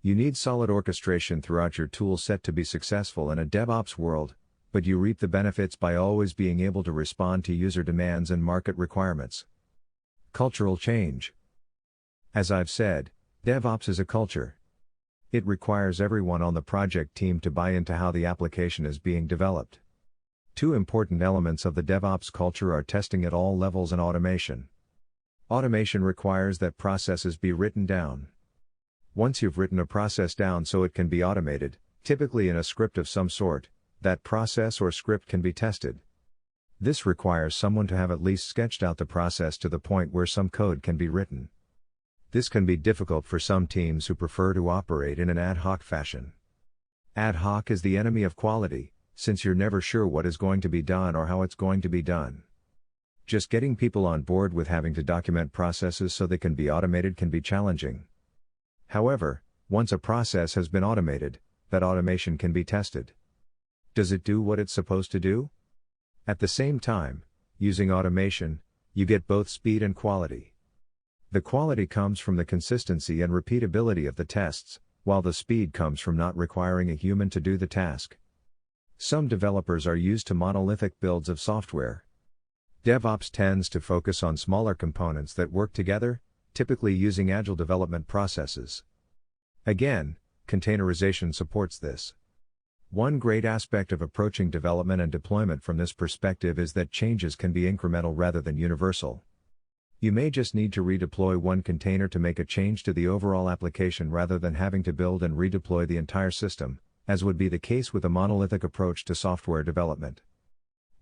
You need solid orchestration throughout your tool set to be successful in a DevOps world, but you reap the benefits by always being able to respond to user demands and market requirements. Cultural change. As I've said, DevOps is a culture. It requires everyone on the project team to buy into how the application is being developed. Two important elements of the DevOps culture are testing at all levels and automation. Automation requires that processes be written down. Once you've written a process down so it can be automated, typically in a script of some sort, that process or script can be tested. This requires someone to have at least sketched out the process to the point where some code can be written. This can be difficult for some teams who prefer to operate in an ad hoc fashion. Ad hoc is the enemy of quality, since you're never sure what is going to be done or how it's going to be done. Just getting people on board with having to document processes so they can be automated can be challenging. However, once a process has been automated, that automation can be tested. Does it do what it's supposed to do? At the same time, using automation, you get both speed and quality. The quality comes from the consistency and repeatability of the tests, while the speed comes from not requiring a human to do the task. Some developers are used to monolithic builds of software. DevOps tends to focus on smaller components that work together, typically using agile development processes. Again, containerization supports this. One great aspect of approaching development and deployment from this perspective is that changes can be incremental rather than universal. You may just need to redeploy one container to make a change to the overall application rather than having to build and redeploy the entire system, as would be the case with a monolithic approach to software development.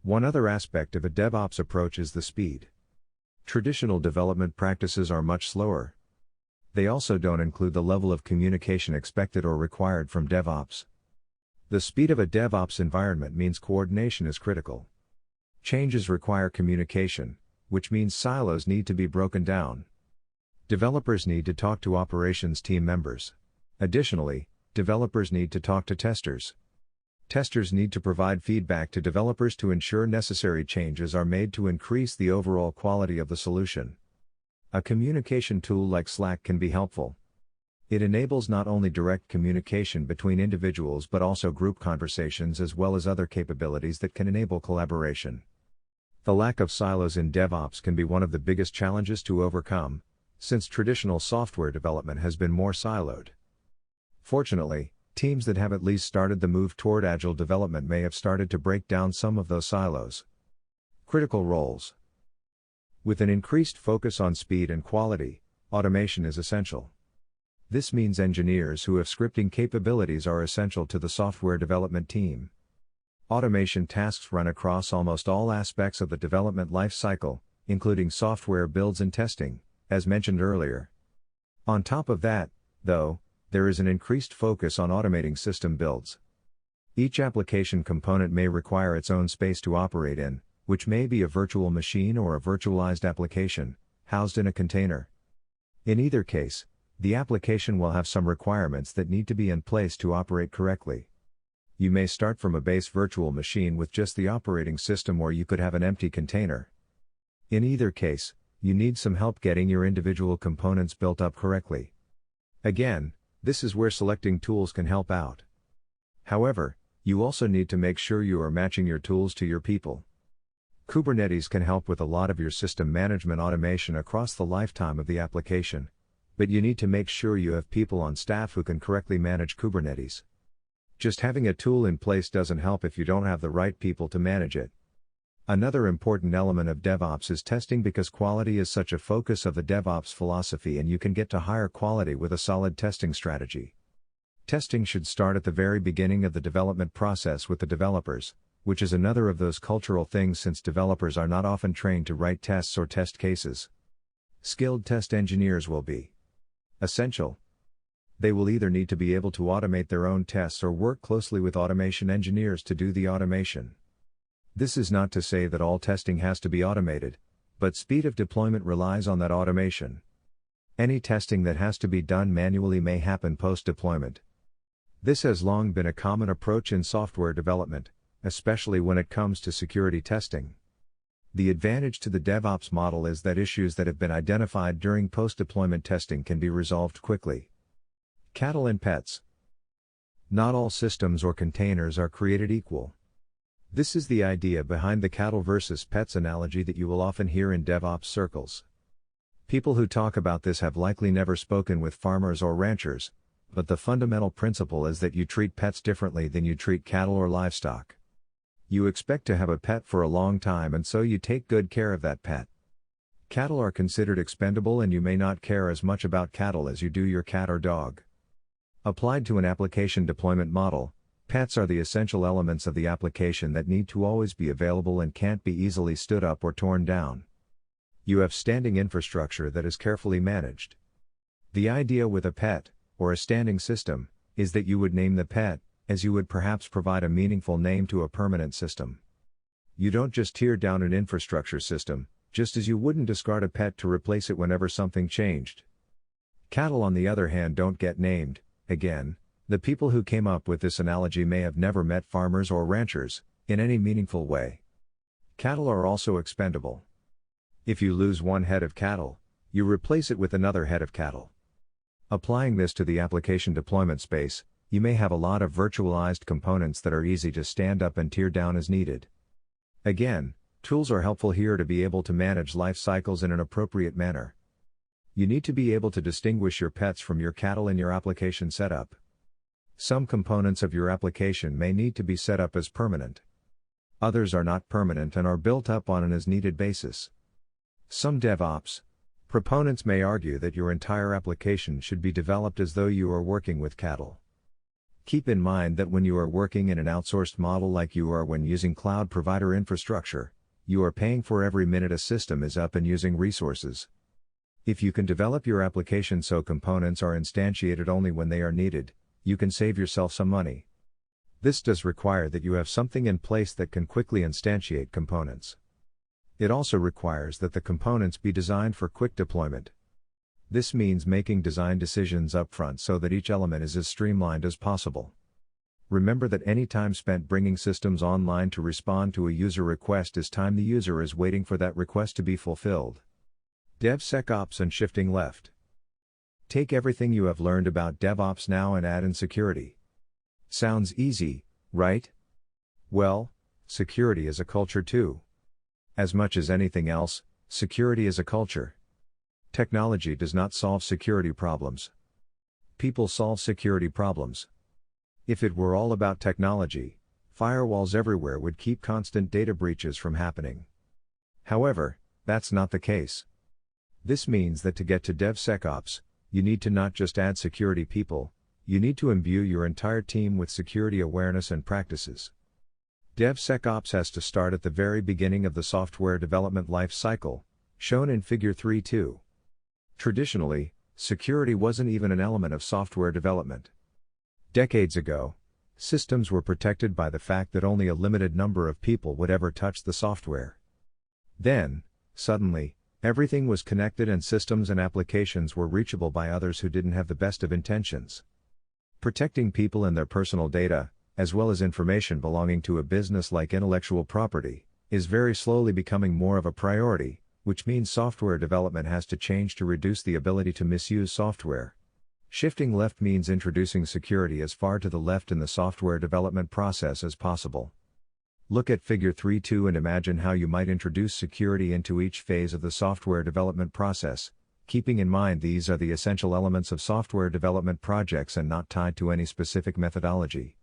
One other aspect of a DevOps approach is the speed. Traditional development practices are much slower. They also don't include the level of communication expected or required from DevOps. The speed of a DevOps environment means coordination is critical. Changes require communication, which means silos need to be broken down. Developers need to talk to operations team members. Additionally, developers need to talk to testers. Testers need to provide feedback to developers to ensure necessary changes are made to increase the overall quality of the solution. A communication tool like Slack can be helpful. It enables not only direct communication between individuals but also group conversations as well as other capabilities that can enable collaboration. The lack of silos in DevOps can be one of the biggest challenges to overcome, since traditional software development has been more siloed. Fortunately, teams that have at least started the move toward agile development may have started to break down some of those silos. Critical roles. With an increased focus on speed and quality, automation is essential. This means engineers who have scripting capabilities are essential to the software development team. Automation tasks run across almost all aspects of the development life cycle, including software builds and testing, as mentioned earlier. On top of that, though, there is an increased focus on automating system builds. Each application component may require its own space to operate in, which may be a virtual machine or a virtualized application, housed in a container. In either case, the application will have some requirements that need to be in place to operate correctly. You may start from a base virtual machine with just the operating system, or you could have an empty container. In either case, you need some help getting your individual components built up correctly. Again, this is where selecting tools can help out. However, you also need to make sure you are matching your tools to your people. Kubernetes can help with a lot of your system management automation across the lifetime of the application, but you need to make sure you have people on staff who can correctly manage Kubernetes. Just having a tool in place doesn't help if you don't have the right people to manage it. Another important element of DevOps is testing, because quality is such a focus of the DevOps philosophy, and you can get to higher quality with a solid testing strategy. Testing should start at the very beginning of the development process with the developers, which is another of those cultural things since developers are not often trained to write tests or test cases. Skilled test engineers will be essential. They will either need to be able to automate their own tests or work closely with automation engineers to do the automation. This is not to say that all testing has to be automated, but speed of deployment relies on that automation. Any testing that has to be done manually may happen post-deployment. This has long been a common approach in software development, especially when it comes to security testing. The advantage to the DevOps model is that issues that have been identified during post-deployment testing can be resolved quickly. Cattle and pets. Not all systems or containers are created equal. This is the idea behind the cattle versus pets analogy that you will often hear in DevOps circles. People who talk about this have likely never spoken with farmers or ranchers, but the fundamental principle is that you treat pets differently than you treat cattle or livestock. You expect to have a pet for a long time, and so you take good care of that pet. Cattle are considered expendable, and you may not care as much about cattle as you do your cat or dog. Applied to an application deployment model, pets are the essential elements of the application that need to always be available and can't be easily stood up or torn down. You have standing infrastructure that is carefully managed. The idea with a pet, or a standing system, is that you would name the pet, as you would perhaps provide a meaningful name to a permanent system. You don't just tear down an infrastructure system, just as you wouldn't discard a pet to replace it whenever something changed. Cattle, on the other hand, don't get named. Again, the people who came up with this analogy may have never met farmers or ranchers, in any meaningful way. Cattle are also expendable. If you lose one head of cattle, you replace it with another head of cattle. Applying this to the application deployment space, you may have a lot of virtualized components that are easy to stand up and tear down as needed. Again, tools are helpful here to be able to manage life cycles in an appropriate manner. You need to be able to distinguish your pets from your cattle in your application setup. Some components of your application may need to be set up as permanent. Others are not permanent and are built up on an as-needed basis. Some DevOps proponents may argue that your entire application should be developed as though you are working with cattle. Keep in mind that when you are working in an outsourced model like you are when using cloud provider infrastructure, you are paying for every minute a system is up and using resources. If you can develop your application so components are instantiated only when they are needed, you can save yourself some money. This does require that you have something in place that can quickly instantiate components. It also requires that the components be designed for quick deployment. This means making design decisions upfront so that each element is as streamlined as possible. Remember that any time spent bringing systems online to respond to a user request is time the user is waiting for that request to be fulfilled. DevSecOps and shifting left. Take everything you have learned about DevOps now and add in security. Sounds easy, right? Well, security is a culture too. As much as anything else, security is a culture. Technology does not solve security problems. People solve security problems. If it were all about technology, firewalls everywhere would keep constant data breaches from happening. However, that's not the case. This means that to get to DevSecOps, you need to not just add security people, you need to imbue your entire team with security awareness and practices. DevSecOps has to start at the very beginning of the software development life cycle, shown in Figure 3.2. Traditionally, security wasn't even an element of software development. Decades ago, systems were protected by the fact that only a limited number of people would ever touch the software. Then, suddenly, everything was connected and systems and applications were reachable by others who didn't have the best of intentions. Protecting people and their personal data, as well as information belonging to a business like intellectual property, is very slowly becoming more of a priority, which means software development has to change to reduce the ability to misuse software. Shifting left means introducing security as far to the left in the software development process as possible. Look at Figure 3.2 and imagine how you might introduce security into each phase of the software development process, keeping in mind these are the essential elements of software development projects and not tied to any specific methodology.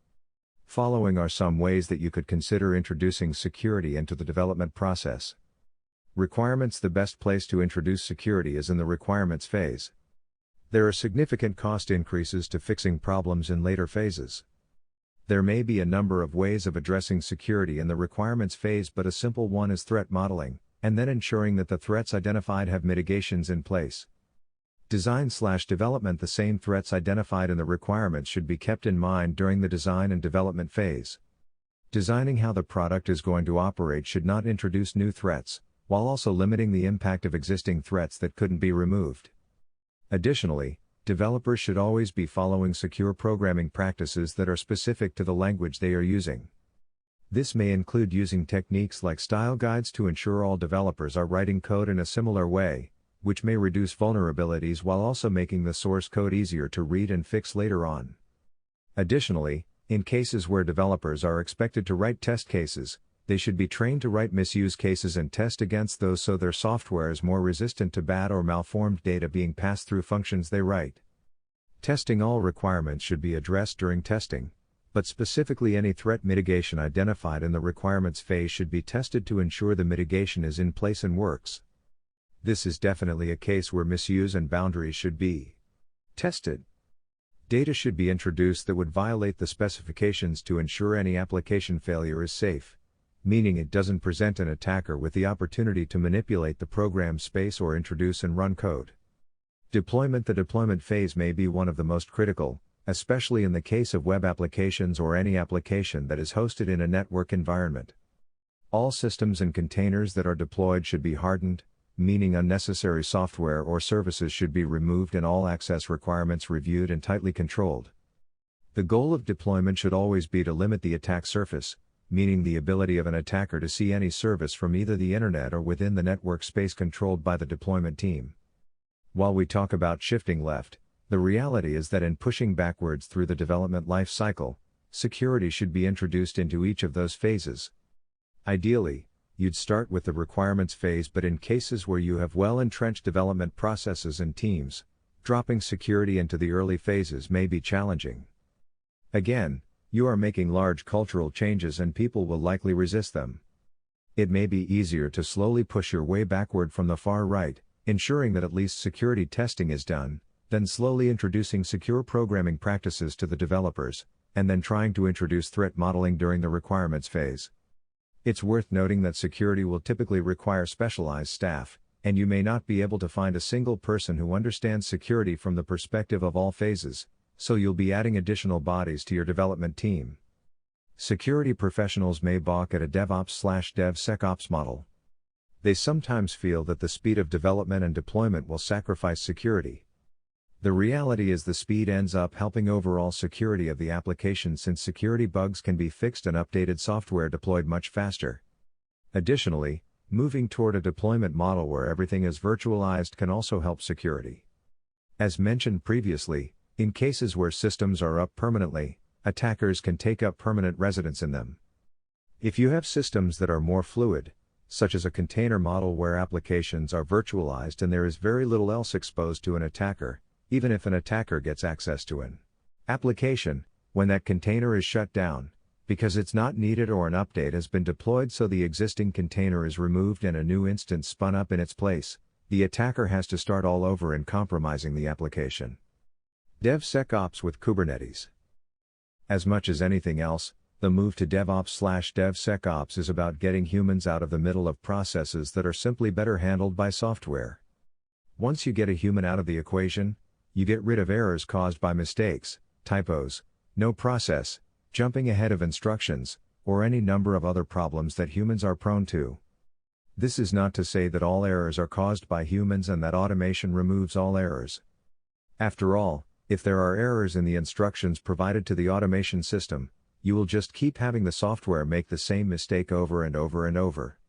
Following are some ways that you could consider introducing security into the development process. Requirements. The best place to introduce security is in the requirements phase. There are significant cost increases to fixing problems in later phases. There may be a number of ways of addressing security in the requirements phase, but a simple one is threat modeling, and then ensuring that the threats identified have mitigations in place. Design/development. The same threats identified in the requirements should be kept in mind during the design and development phase. Designing how the product is going to operate should not introduce new threats, while also limiting the impact of existing threats that couldn't be removed. Additionally, developers should always be following secure programming practices that are specific to the language they are using. This may include using techniques like style guides to ensure all developers are writing code in a similar way, which may reduce vulnerabilities while also making the source code easier to read and fix later on. Additionally, in cases where developers are expected to write test cases, they should be trained to write misuse cases and test against those so their software is more resistant to bad or malformed data being passed through functions they write. Testing all requirements should be addressed during testing, but specifically any threat mitigation identified in the requirements phase should be tested to ensure the mitigation is in place and works. This is definitely a case where misuse and boundaries should be tested. Data should be introduced that would violate the specifications to ensure any application failure is safe, meaning it doesn't present an attacker with the opportunity to manipulate the program space or introduce and run code. Deployment. The deployment phase may be one of the most critical, especially in the case of web applications or any application that is hosted in a network environment. All systems and containers that are deployed should be hardened, meaning unnecessary software or services should be removed and all access requirements reviewed and tightly controlled. The goal of deployment should always be to limit the attack surface, meaning the ability of an attacker to see any service from either the internet or within the network space controlled by the deployment team. While we talk about shifting left, the reality is that in pushing backwards through the development life cycle, security should be introduced into each of those phases. Ideally, you'd start with the requirements phase, but in cases where you have well-entrenched development processes and teams, dropping security into the early phases may be challenging. Again, you are making large cultural changes and people will likely resist them. It may be easier to slowly push your way backward from the far right, ensuring that at least security testing is done, then slowly introducing secure programming practices to the developers, and then trying to introduce threat modeling during the requirements phase. It's worth noting that security will typically require specialized staff, and you may not be able to find a single person who understands security from the perspective of all phases, so you'll be adding additional bodies to your development team. Security professionals may balk at a DevOps/DevSecOps model. They sometimes feel that the speed of development and deployment will sacrifice security. The reality is the speed ends up helping overall security of the application since security bugs can be fixed and updated software deployed much faster. Additionally, moving toward a deployment model where everything is virtualized can also help security. As mentioned previously, in cases where systems are up permanently, attackers can take up permanent residence in them. If you have systems that are more fluid, such as a container model where applications are virtualized and there is very little else exposed to an attacker, even if an attacker gets access to an application, when that container is shut down, because it's not needed or an update has been deployed so the existing container is removed and a new instance spun up in its place, the attacker has to start all over in compromising the application. DevSecOps with Kubernetes. As much as anything else, the move to DevOps/DevSecOps is about getting humans out of the middle of processes that are simply better handled by software. Once you get a human out of the equation, you get rid of errors caused by mistakes, typos, no process, jumping ahead of instructions, or any number of other problems that humans are prone to. This is not to say that all errors are caused by humans and that automation removes all errors. After all, if there are errors in the instructions provided to the automation system, you will just keep having the software make the same mistake over and over and over.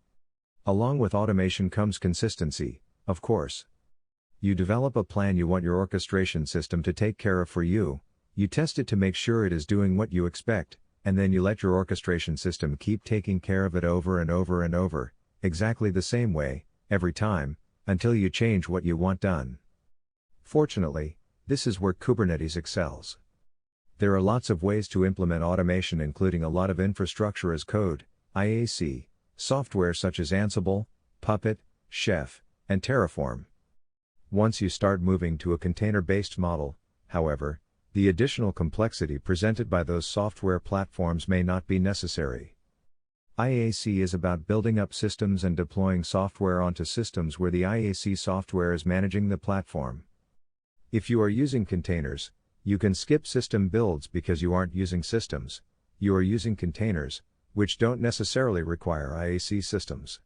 Along with automation comes consistency, of course. You develop a plan you want your orchestration system to take care of for you, you test it to make sure it is doing what you expect, and then you let your orchestration system keep taking care of it over and over and over, exactly the same way, every time, until you change what you want done. Fortunately, this is where Kubernetes excels. There are lots of ways to implement automation, including a lot of infrastructure as code, IAC, software such as Ansible, Puppet, Chef, and Terraform. Once you start moving to a container-based model, however, the additional complexity presented by those software platforms may not be necessary. IAC is about building up systems and deploying software onto systems where the IAC software is managing the platform. If you are using containers, you can skip system builds because you aren't using systems, you are using containers, which don't necessarily require IAC systems.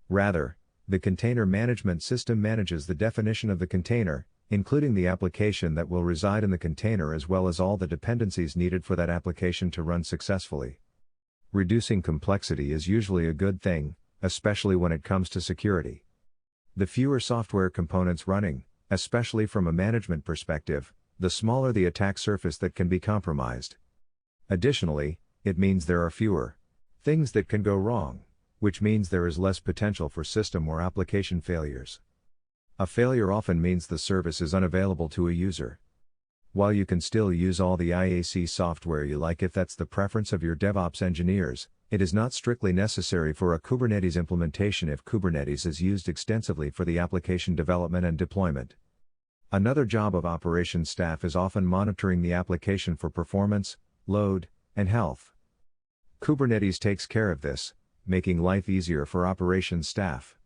Rather, the container management system manages the definition of the container, including the application that will reside in the container as well as all the dependencies needed for that application to run successfully. Reducing complexity is usually a good thing, especially when it comes to security. The fewer software components running, especially from a management perspective, the smaller the attack surface that can be compromised. Additionally, it means there are fewer things that can go wrong, which means there is less potential for system or application failures. A failure often means the service is unavailable to a user. While you can still use all the IAC software you like if that's the preference of your DevOps engineers, it is not strictly necessary for a Kubernetes implementation if Kubernetes is used extensively for the application development and deployment. Another job of operations staff is often monitoring the application for performance, load, and health. Kubernetes takes care of this, making life easier for operations staff.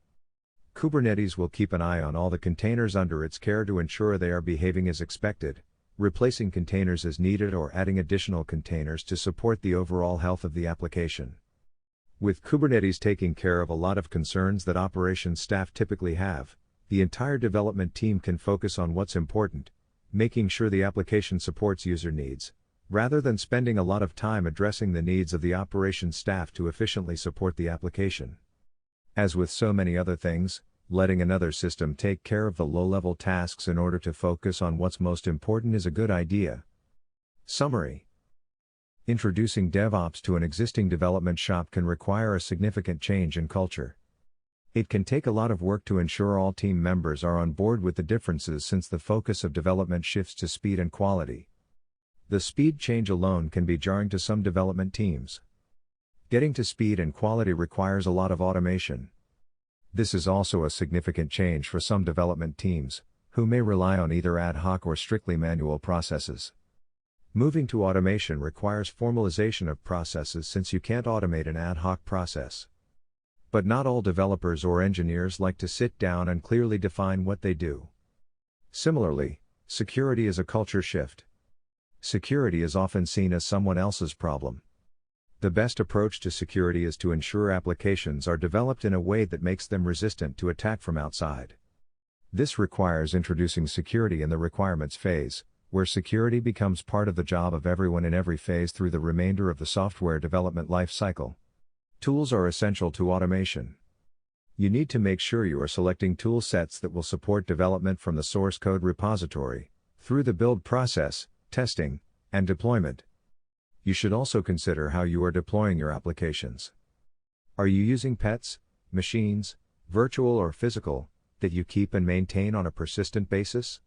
Kubernetes will keep an eye on all the containers under its care to ensure they are behaving as expected, replacing containers as needed or adding additional containers to support the overall health of the application. With Kubernetes taking care of a lot of concerns that operations staff typically have, the entire development team can focus on what's important, making sure the application supports user needs, rather than spending a lot of time addressing the needs of the operations staff to efficiently support the application. As with so many other things, letting another system take care of the low-level tasks in order to focus on what's most important is a good idea. Summary: introducing DevOps to an existing development shop can require a significant change in culture. It can take a lot of work to ensure all team members are on board with the differences since the focus of development shifts to speed and quality. The speed change alone can be jarring to some development teams. Getting to speed and quality requires a lot of automation. This is also a significant change for some development teams, who may rely on either ad hoc or strictly manual processes. Moving to automation requires formalization of processes since you can't automate an ad hoc process. But not all developers or engineers like to sit down and clearly define what they do. Similarly, security is a culture shift. Security is often seen as someone else's problem. The best approach to security is to ensure applications are developed in a way that makes them resistant to attack from outside. This requires introducing security in the requirements phase, where security becomes part of the job of everyone in every phase through the remainder of the software development life cycle. Tools are essential to automation. You need to make sure you are selecting tool sets that will support development from the source code repository, through the build process, testing, and deployment. You should also consider how you are deploying your applications. Are you using pets, machines, virtual or physical, that you keep and maintain on a persistent basis?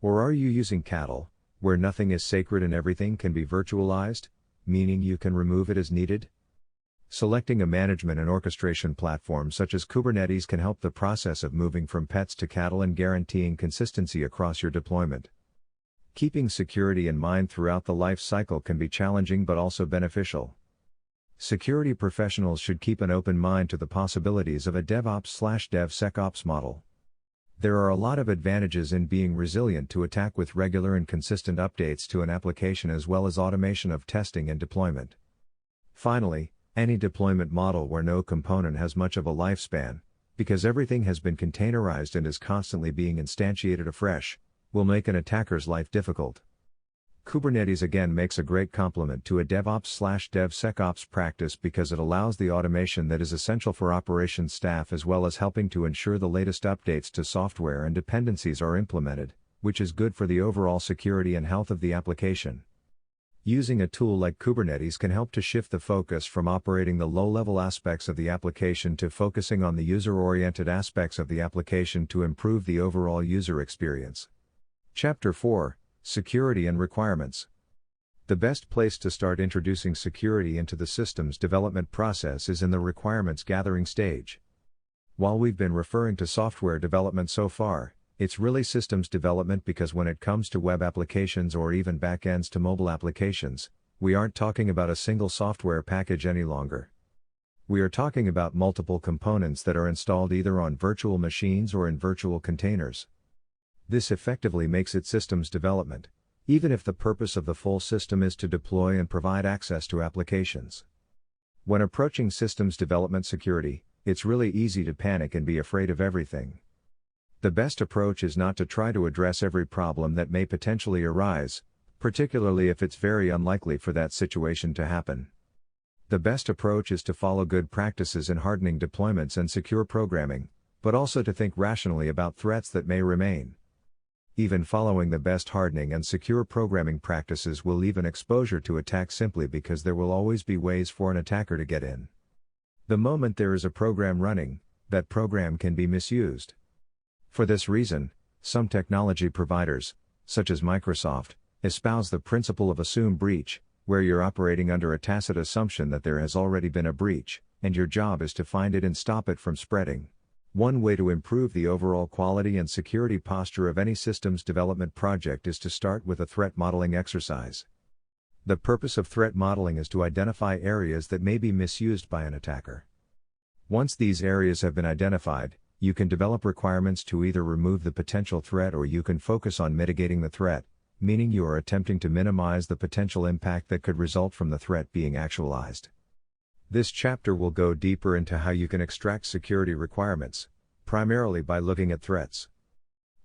Or are you using cattle, where nothing is sacred and everything can be virtualized, meaning you can remove it as needed? Selecting a management and orchestration platform such as Kubernetes can help the process of moving from pets to cattle and guaranteeing consistency across your deployment. Keeping security in mind throughout the life cycle can be challenging but also beneficial. Security professionals should keep an open mind to the possibilities of a DevOps/DevSecOps model. There are a lot of advantages in being resilient to attack with regular and consistent updates to an application as well as automation of testing and deployment. Finally, any deployment model where no component has much of a lifespan, because everything has been containerized and is constantly being instantiated afresh, will make an attacker's life difficult. Kubernetes again makes a great complement to a DevOps/DevSecOps practice because it allows the automation that is essential for operations staff as well as helping to ensure the latest updates to software and dependencies are implemented, which is good for the overall security and health of the application. Using a tool like Kubernetes can help to shift the focus from operating the low-level aspects of the application to focusing on the user-oriented aspects of the application to improve the overall user experience. Chapter 4: Security and Requirements. The best place to start introducing security into the system's development process is in the requirements gathering stage. While we've been referring to software development so far, it's really systems development because when it comes to web applications or even backends to mobile applications, we aren't talking about a single software package any longer. We are talking about multiple components that are installed either on virtual machines or in virtual containers. This effectively makes it systems development, even if the purpose of the full system is to deploy and provide access to applications. When approaching systems development security, it's really easy to panic and be afraid of everything. The best approach is not to try to address every problem that may potentially arise, particularly if it's very unlikely for that situation to happen. The best approach is to follow good practices in hardening deployments and secure programming, but also to think rationally about threats that may remain. Even following the best hardening and secure programming practices will leave an exposure to attack simply because there will always be ways for an attacker to get in. The moment there is a program running, that program can be misused. For this reason, some technology providers, such as Microsoft, espouse the principle of assume breach, where you're operating under a tacit assumption that there has already been a breach, and your job is to find it and stop it from spreading. One way to improve the overall quality and security posture of any systems development project is to start with a threat modeling exercise. The purpose of threat modeling is to identify areas that may be misused by an attacker. Once these areas have been identified, you can develop requirements to either remove the potential threat or you can focus on mitigating the threat, meaning you are attempting to minimize the potential impact that could result from the threat being actualized. This chapter will go deeper into how you can extract security requirements, primarily by looking at threats.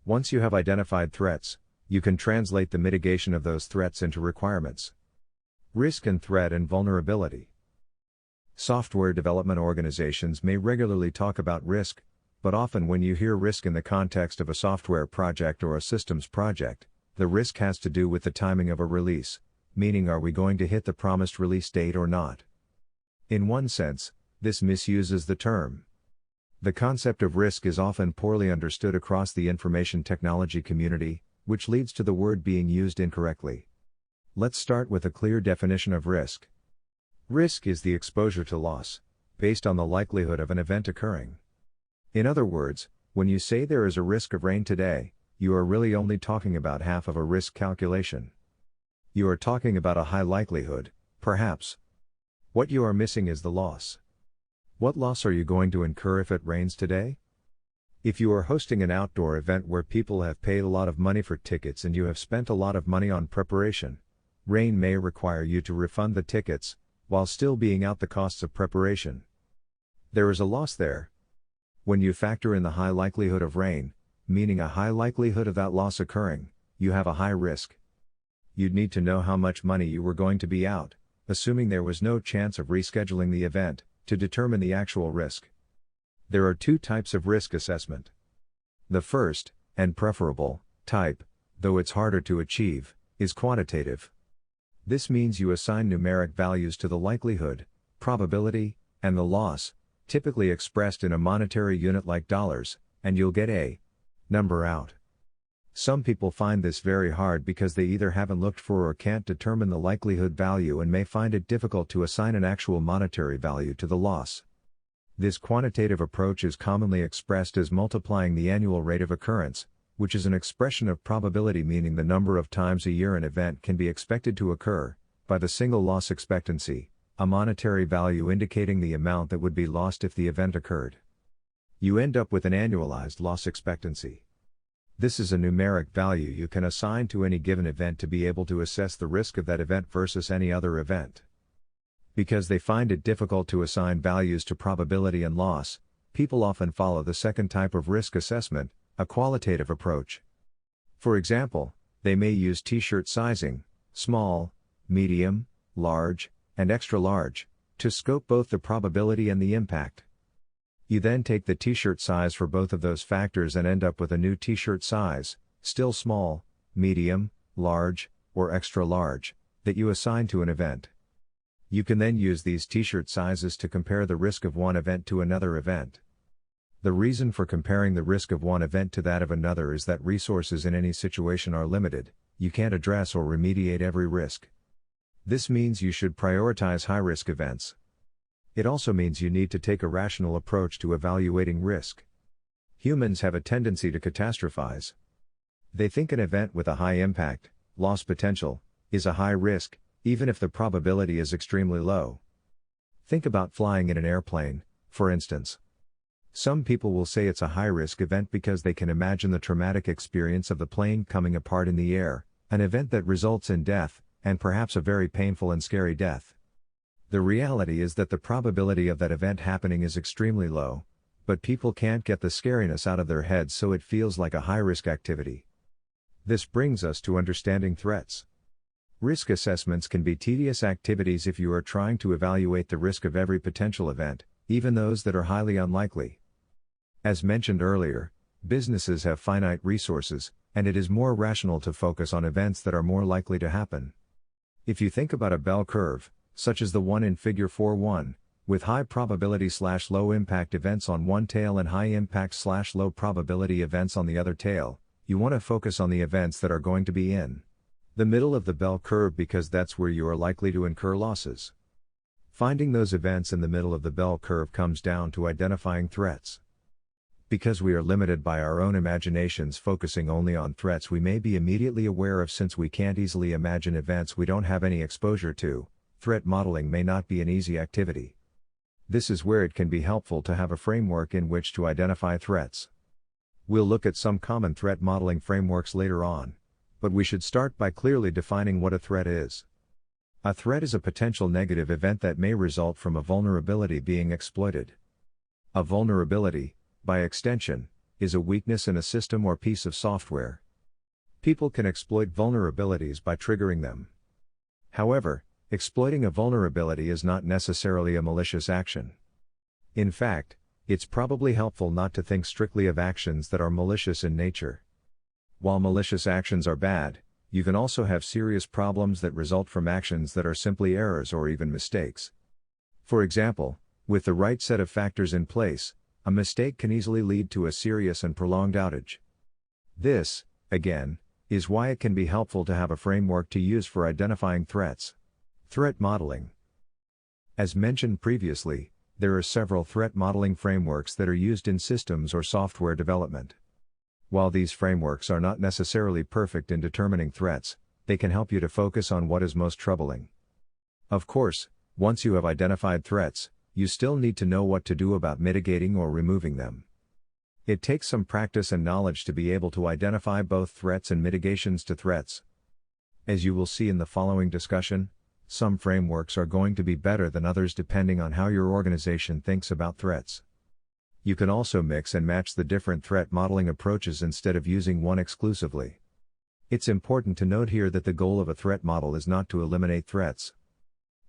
Once you have identified threats, you can translate the mitigation of those threats into requirements. Risk and threat and vulnerability. Software development organizations may regularly talk about risk, but often when you hear risk in the context of a software project or a systems project, the risk has to do with the timing of a release, meaning are we going to hit the promised release date or not? In one sense, this misuses the term. The concept of risk is often poorly understood across the information technology community, which leads to the word being used incorrectly. Let's start with a clear definition of risk. Risk is the exposure to loss, based on the likelihood of an event occurring. In other words, when you say there is a risk of rain today, you are really only talking about half of a risk calculation. You are talking about a high likelihood, perhaps. What you are missing is the loss. What loss are you going to incur if it rains today? If you are hosting an outdoor event where people have paid a lot of money for tickets and you have spent a lot of money on preparation, rain may require you to refund the tickets, while still being out the costs of preparation. There is a loss there. When you factor in the high likelihood of rain, meaning a high likelihood of that loss occurring, you have a high risk. You'd need to know how much money you were going to be out, assuming there was no chance of rescheduling the event, to determine the actual risk. There are two types of risk assessment. The first, and preferable, type, though it's harder to achieve, is quantitative. This means you assign numeric values to the likelihood, probability, and the loss, typically expressed in a monetary unit like dollars, and you'll get a number out. Some people find this very hard because they either haven't looked for or can't determine the likelihood value and may find it difficult to assign an actual monetary value to the loss. This quantitative approach is commonly expressed as multiplying the annual rate of occurrence, which is an expression of probability meaning the number of times a year an event can be expected to occur, by the single loss expectancy, a monetary value indicating the amount that would be lost if the event occurred. You end up with an annualized loss expectancy. This is a numeric value you can assign to any given event to be able to assess the risk of that event versus any other event. Because they find it difficult to assign values to probability and loss, people often follow the second type of risk assessment, a qualitative approach. For example, they may use t-shirt sizing, small, medium, large, and extra large, to scope both the probability and the impact. You then take the t-shirt size for both of those factors and end up with a new t-shirt size, still small, medium, large, or extra large, that you assign to an event. You can then use these t-shirt sizes to compare the risk of one event to another event. The reason for comparing the risk of one event to that of another is that resources in any situation are limited, you can't address or remediate every risk. This means you should prioritize high-risk events. It also means you need to take a rational approach to evaluating risk. Humans have a tendency to catastrophize. They think an event with a high impact, loss potential, is a high risk, even if the probability is extremely low. Think about flying in an airplane, for instance. Some people will say it's a high-risk event because they can imagine the traumatic experience of the plane coming apart in the air, an event that results in death, and perhaps a very painful and scary death. The reality is that the probability of that event happening is extremely low, but people can't get the scariness out of their heads, so it feels like a high-risk activity. This brings us to understanding threats. Risk assessments can be tedious activities if you are trying to evaluate the risk of every potential event, even those that are highly unlikely. As mentioned earlier, businesses have finite resources, and it is more rational to focus on events that are more likely to happen. If you think about a bell curve, such as the one in Figure 4.1, with high probability/low impact events on one tail and high impact/low probability events on the other tail, you want to focus on the events that are going to be in the middle of the bell curve because that's where you are likely to incur losses. Finding those events in the middle of the bell curve comes down to identifying threats. Because we are limited by our own imaginations focusing only on threats we may be immediately aware of, since we can't easily imagine events we don't have any exposure to, threat modeling may not be an easy activity. This is where it can be helpful to have a framework in which to identify threats. We'll look at some common threat modeling frameworks later on, but we should start by clearly defining what a threat is. A threat is a potential negative event that may result from a vulnerability being exploited. A vulnerability, by extension, is a weakness in a system or piece of software. People can exploit vulnerabilities by triggering them. However, exploiting a vulnerability is not necessarily a malicious action. In fact, it's probably helpful not to think strictly of actions that are malicious in nature. While malicious actions are bad, you can also have serious problems that result from actions that are simply errors or even mistakes. For example, with the right set of factors in place, a mistake can easily lead to a serious and prolonged outage. This, again, is why it can be helpful to have a framework to use for identifying threats. Threat modeling. As mentioned previously, there are several threat modeling frameworks that are used in systems or software development. While these frameworks are not necessarily perfect in determining threats, they can help you to focus on what is most troubling. Of course, once you have identified threats, you still need to know what to do about mitigating or removing them. It takes some practice and knowledge to be able to identify both threats and mitigations to threats. As you will see in the following discussion, some frameworks are going to be better than others depending on how your organization thinks about threats. You can also mix and match the different threat modeling approaches instead of using one exclusively. It's important to note here that the goal of a threat model is not to eliminate threats.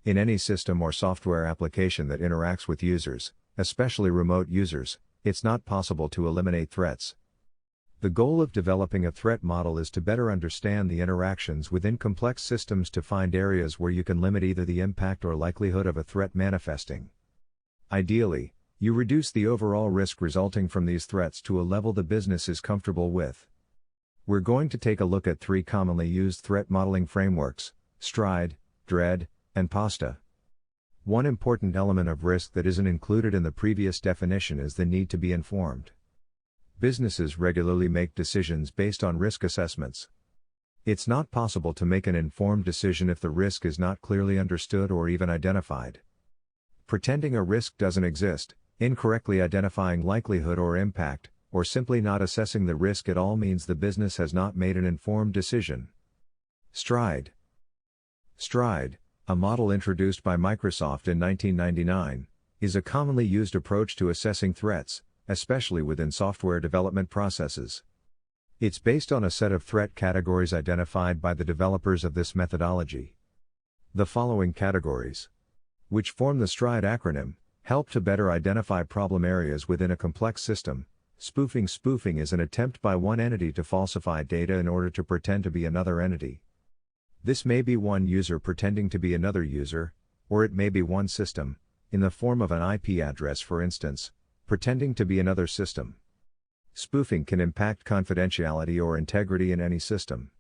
In any system or software application that interacts with users, especially remote users, it's not possible to eliminate threats. The goal of developing a threat model is to better understand the interactions within complex systems to find areas where you can limit either the impact or likelihood of a threat manifesting. Ideally, you reduce the overall risk resulting from these threats to a level the business is comfortable with. We're going to take a look at three commonly used threat modeling frameworks: STRIDE, DREAD, and PASTA. One important element of risk that isn't included in the previous definition is the need to be informed. Businesses regularly make decisions based on risk assessments. It's not possible to make an informed decision if the risk is not clearly understood or even identified. Pretending a risk doesn't exist, incorrectly identifying likelihood or impact, or simply not assessing the risk at all means the business has not made an informed decision. STRIDE. STRIDE, a model introduced by Microsoft in 1999, is a commonly used approach to assessing threats, especially within software development processes. It's based on a set of threat categories identified by the developers of this methodology. The following categories, which form the STRIDE acronym, help to better identify problem areas within a complex system. Spoofing. Spoofing is an attempt by one entity to falsify data in order to pretend to be another entity. This may be one user pretending to be another user, or it may be one system, in the form of an IP address for instance, pretending to be another system. Spoofing can impact confidentiality or integrity in any system.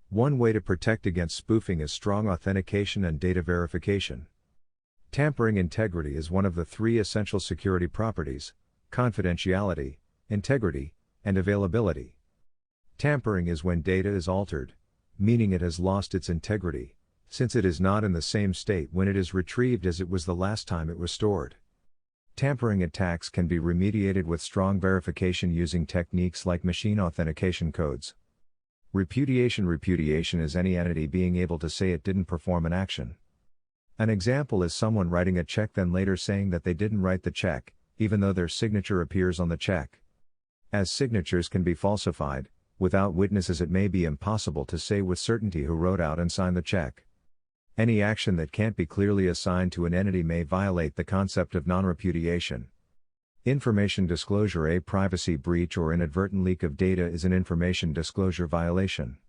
One way to protect against spoofing is strong authentication and data verification. Tampering. Integrity is one of the three essential security properties: confidentiality, integrity, and availability. Tampering is when data is altered, meaning it has lost its integrity, since it is not in the same state when it is retrieved as it was the last time it was stored. Tampering attacks can be remediated with strong verification using techniques like machine authentication codes. Repudiation. Repudiation is any entity being able to say it didn't perform an action. An example is someone writing a check then later saying that they didn't write the check, even though their signature appears on the check. As signatures can be falsified, without witnesses it may be impossible to say with certainty who wrote out and signed the check. Any action that can't be clearly assigned to an entity may violate the concept of non-repudiation. Information disclosure. A privacy breach or inadvertent leak of data is an information disclosure violation.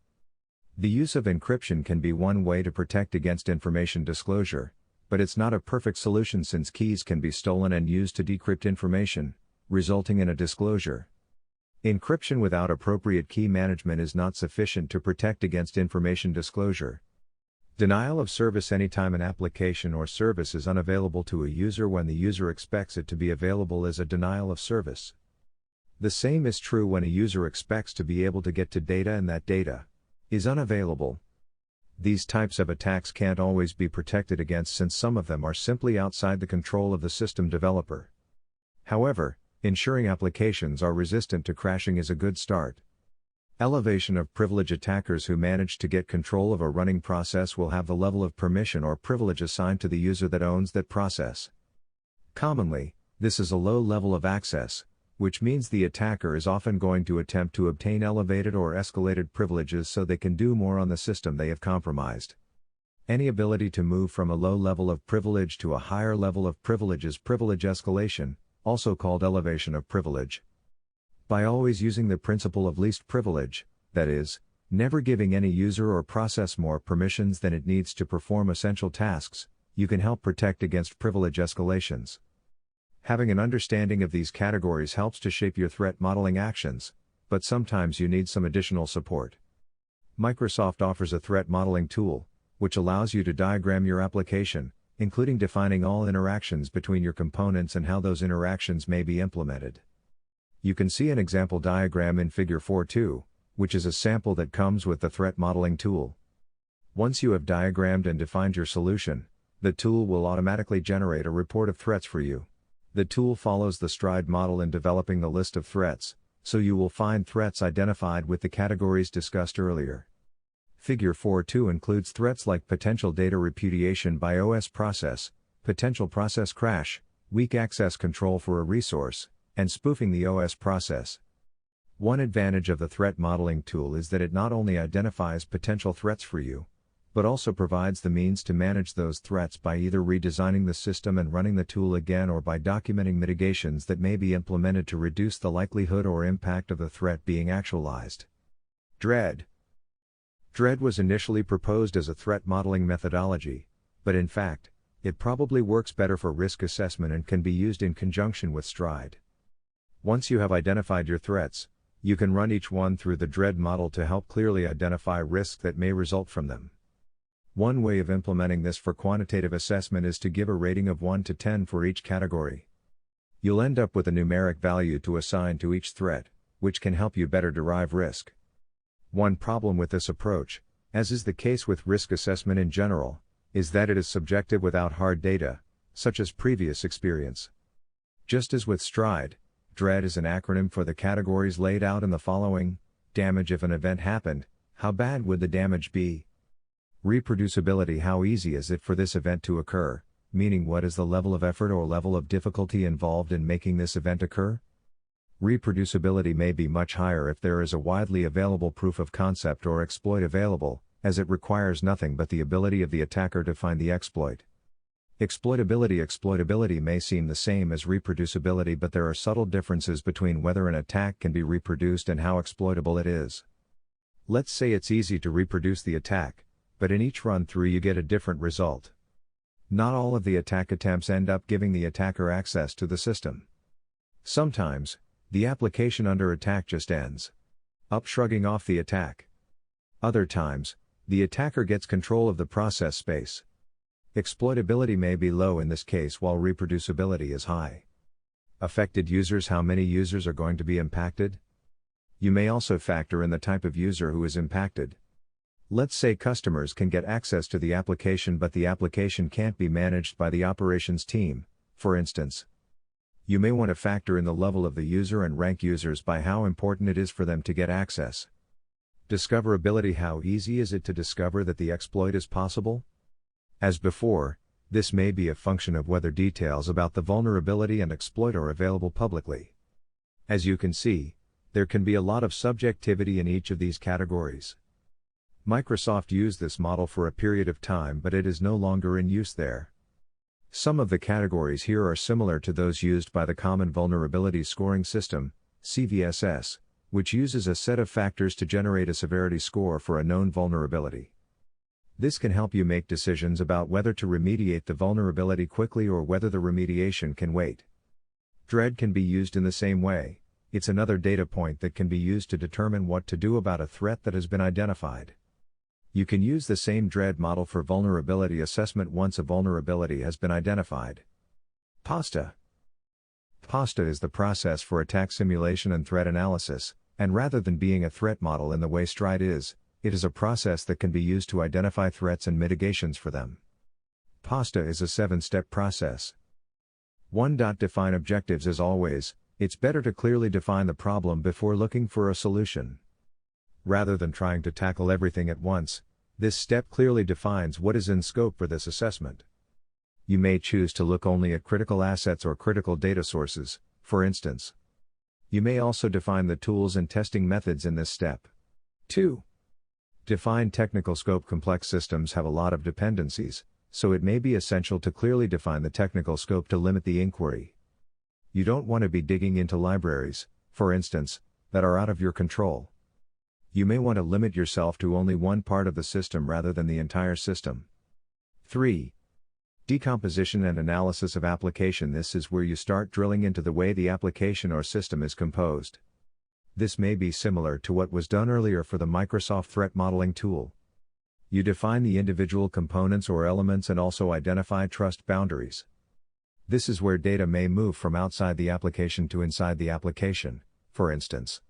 The use of encryption can be one way to protect against information disclosure, but it's not a perfect solution since keys can be stolen and used to decrypt information, resulting in a disclosure. Encryption without appropriate key management is not sufficient to protect against information disclosure. Denial of service. Anytime an application or service is unavailable to a user when the user expects it to be available is a denial of service. The same is true when a user expects to be able to get to data and that data is unavailable. These types of attacks can't always be protected against since some of them are simply outside the control of the system developer. However, ensuring applications are resistant to crashing is a good start. Elevation of privilege. Attackers who manage to get control of a running process will have the level of permission or privilege assigned to the user that owns that process. Commonly, this is a low level of access, which means the attacker is often going to attempt to obtain elevated or escalated privileges so they can do more on the system they have compromised. Any ability to move from a low level of privilege to a higher level of privilege is privilege escalation, also called elevation of privilege. By always using the principle of least privilege, that is, never giving any user or process more permissions than it needs to perform essential tasks, you can help protect against privilege escalations. Having an understanding of these categories helps to shape your threat modeling actions, but sometimes you need some additional support. Microsoft offers a threat modeling tool, which allows you to diagram your application, including defining all interactions between your components and how those interactions may be implemented. You can see an example diagram in Figure 4.2, which is a sample that comes with the threat modeling tool. Once you have diagrammed and defined your solution, the tool will automatically generate a report of threats for you. The tool follows the STRIDE model in developing the list of threats, so you will find threats identified with the categories discussed earlier. Figure 4.2 includes threats like potential data repudiation by OS process, potential process crash, weak access control for a resource, and spoofing the OS process. One advantage of the threat modeling tool is that it not only identifies potential threats for you, but also provides the means to manage those threats by either redesigning the system and running the tool again or by documenting mitigations that may be implemented to reduce the likelihood or impact of the threat being actualized. DREAD. DREAD was initially proposed as a threat modeling methodology, but in fact, it probably works better for risk assessment and can be used in conjunction with STRIDE. Once you have identified your threats, you can run each one through the DREAD model to help clearly identify risks that may result from them. One way of implementing this for quantitative assessment is to give a rating of 1 to 10 for each category. You'll end up with a numeric value to assign to each threat, which can help you better derive risk. One problem with this approach, as is the case with risk assessment in general, is that it is subjective without hard data, such as previous experience. Just as with STRIDE, DREAD is an acronym for the categories laid out in the following: damage if an event happened, how bad would the damage be? Reproducibility, how easy is it for this event to occur, meaning what is the level of effort or level of difficulty involved in making this event occur? Reproducibility may be much higher if there is a widely available proof of concept or exploit available, as it requires nothing but the ability of the attacker to find the exploit. Exploitability may seem the same as reproducibility, but there are subtle differences between whether an attack can be reproduced and how exploitable it is. Let's say it's easy to reproduce the attack, but in each run-through you get a different result. Not all of the attack attempts end up giving the attacker access to the system. Sometimes, the application under attack just ends up shrugging off the attack. Other times, the attacker gets control of the process space. Exploitability may be low in this case while reproducibility is high. Affected users, how many users are going to be impacted? You may also factor in the type of user who is impacted. Let's say customers can get access to the application but the application can't be managed by the operations team, for instance. You may want to factor in the level of the user and rank users by how important it is for them to get access. Discoverability, how easy is it to discover that the exploit is possible? As before, This may be a function of whether details about the vulnerability and exploit are available publicly. As you can see, there can be a lot of subjectivity in each of these categories. Microsoft used this model for a period of time, but it is no longer in use there. Some of the categories here are similar to those used by the Common Vulnerability Scoring System, CVSS, which uses a set of factors to generate a severity score for a known vulnerability. This can help you make decisions about whether to remediate the vulnerability quickly or whether the remediation can wait. Dread can be used in the same way. It's another data point that can be used to determine what to do about a threat that has been identified. You can use the same dread model for vulnerability assessment once a vulnerability has been identified. PASTA. PASTA is the process for attack simulation and threat analysis, and rather than being a threat model in the way Stride is, it is a process that can be used to identify threats and mitigations for them. PASTA is a 7-step process. 1. Define objectives. As always, it's better to clearly define the problem before looking for a solution. Rather than trying to tackle everything at once, this step clearly defines what is in scope for this assessment. You may choose to look only at critical assets or critical data sources, for instance. You may also define the tools and testing methods in this step. 2. Define technical scope. Complex systems have a lot of dependencies, so it may be essential to clearly define the technical scope to limit the inquiry. You don't want to be digging into libraries, for instance, that are out of your control. You may want to limit yourself to only one part of the system rather than the entire system. 3. Decomposition and analysis of application. This is where you start drilling into the way the application or system is composed. This may be similar to what was done earlier for the Microsoft Threat Modeling tool. You define the individual components or elements and also identify trust boundaries. This is where data may move from outside the application to inside the application, for instance.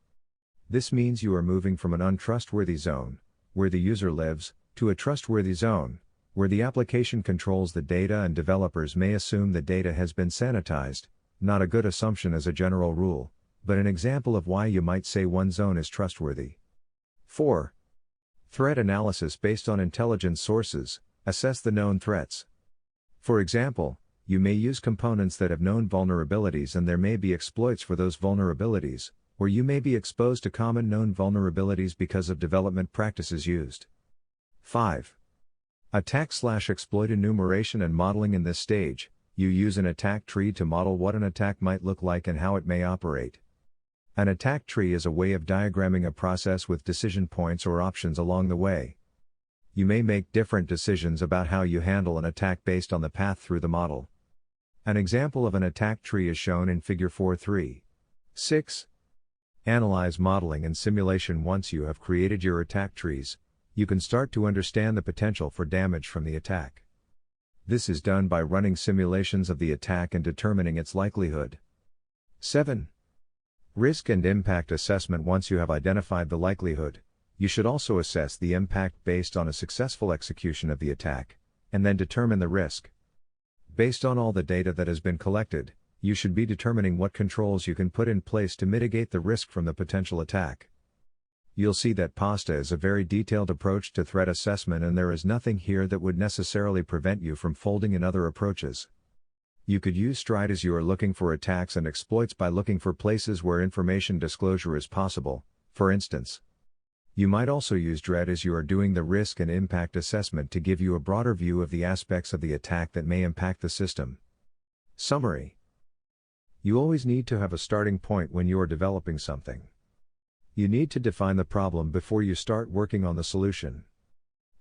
This means you are moving from an untrustworthy zone, where the user lives, to a trustworthy zone, where the application controls the data and developers may assume the data has been sanitized, not a good assumption as a general rule, but an example of why you might say one zone is trustworthy. 4. Threat analysis based on intelligence sources. Assess the known threats. For example, you may use components that have known vulnerabilities and there may be exploits for those vulnerabilities, or you may be exposed to common known vulnerabilities because of development practices used. 5. Attack/exploit enumeration and modeling. In this stage, you use an attack tree to model what an attack might look like and how it may operate. An attack tree is a way of diagramming a process with decision points or options along the way. You may make different decisions about how you handle an attack based on the path through the model. An example of an attack tree is shown in Figure 4.3. 6. Analyze modeling and simulation. Once you have created your attack trees, you can start to understand the potential for damage from the attack. This is done by running simulations of the attack and determining its likelihood. 7. Risk and impact assessment. Once you have identified the likelihood, you should also assess the impact based on a successful execution of the attack, and then determine the risk. Based on all the data that has been collected, you should be determining what controls you can put in place to mitigate the risk from the potential attack. You'll see that PASTA is a very detailed approach to threat assessment, and there is nothing here that would necessarily prevent you from folding in other approaches. You could use Stride as you are looking for attacks and exploits by looking for places where information disclosure is possible, for instance. You might also use Dread as you are doing the risk and impact assessment to give you a broader view of the aspects of the attack that may impact the system. Summary. You always need to have a starting point when you are developing something. You need to define the problem before you start working on the solution.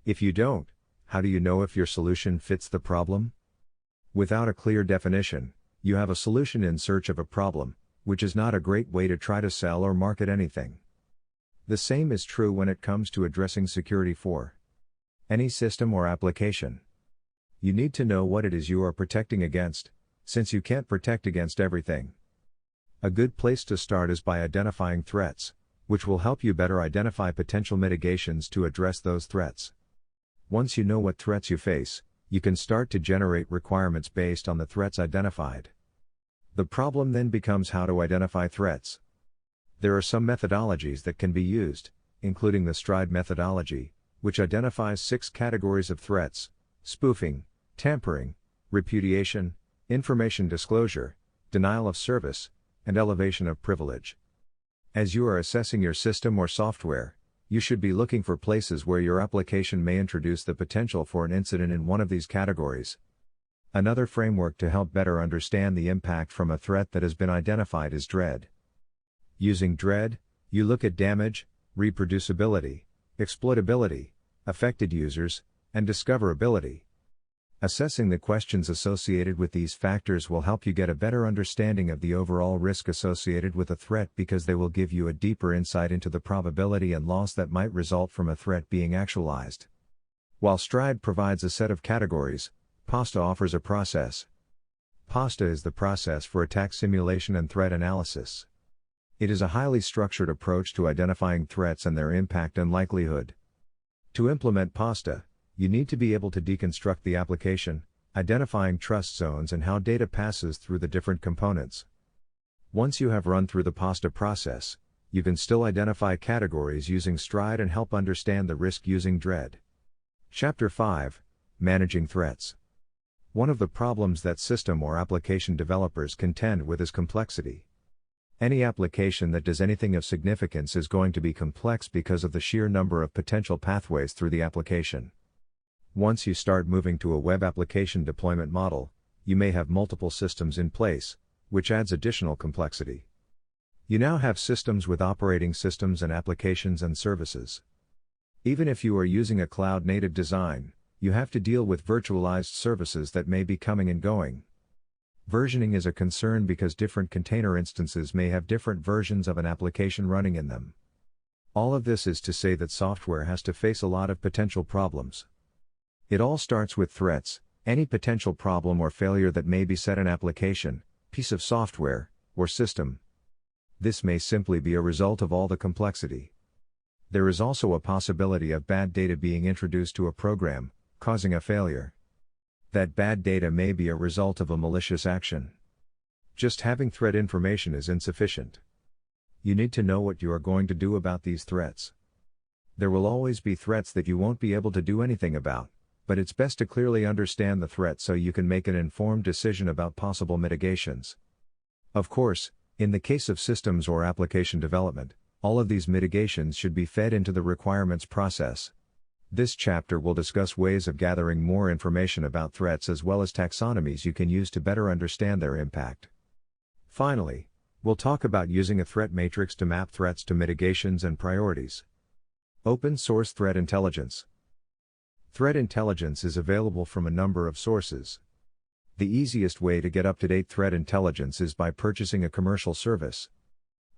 If you don't, how do you know if your solution fits the problem? Without a clear definition, you have a solution in search of a problem, which is not a great way to try to sell or market anything. The same is true when it comes to addressing security for any system or application. You need to know what it is you are protecting against, since you can't protect against everything. A good place to start is by identifying threats, which will help you better identify potential mitigations to address those threats. Once you know what threats you face, you can start to generate requirements based on the threats identified. The problem then becomes how to identify threats. There are some methodologies that can be used, including the Stride methodology, which identifies 6 categories of threats: spoofing, tampering, repudiation, information disclosure, denial of service, and elevation of privilege. As you are assessing your system or software, you should be looking for places where your application may introduce the potential for an incident in one of these categories. Another framework to help better understand the impact from a threat that has been identified is DREAD. Using DREAD, you look at damage, reproducibility, exploitability, affected users, and discoverability. Assessing the questions associated with these factors will help you get a better understanding of the overall risk associated with a threat because they will give you a deeper insight into the probability and loss that might result from a threat being actualized. While STRIDE provides a set of categories, PASTA offers a process. PASTA is the process for attack simulation and threat analysis. It is a highly structured approach to identifying threats and their impact and likelihood. To implement PASTA, you need to be able to deconstruct the application, identifying trust zones and how data passes through the different components. Once you have run through the PASTA process, you can still identify categories using STRIDE and help understand the risk using DREAD. Chapter 5: Managing Threats. One of the problems that system or application developers contend with is complexity. Any application that does anything of significance is going to be complex because of the sheer number of potential pathways through the application. Once you start moving to a web application deployment model, you may have multiple systems in place, which adds additional complexity. You now have systems with operating systems and applications and services. Even if you are using a cloud-native design, you have to deal with virtualized services that may be coming and going. Versioning is a concern because different container instances may have different versions of an application running in them. All of this is to say that software has to face a lot of potential problems. It all starts with threats, any potential problem or failure that may beset an application, piece of software, or system. This may simply be a result of all the complexity. There is also a possibility of bad data being introduced to a program, causing a failure. That bad data may be a result of a malicious action. Just having threat information is insufficient. You need to know what you are going to do about these threats. There will always be threats that you won't be able to do anything about, but it's best to clearly understand the threat so you can make an informed decision about possible mitigations. Of course, in the case of systems or application development, all of these mitigations should be fed into the requirements process. This chapter will discuss ways of gathering more information about threats as well as taxonomies you can use to better understand their impact. Finally, we'll talk about using a threat matrix to map threats to mitigations and priorities. Open source threat intelligence. Threat intelligence is available from a number of sources. The easiest way to get up-to-date threat intelligence is by purchasing a commercial service.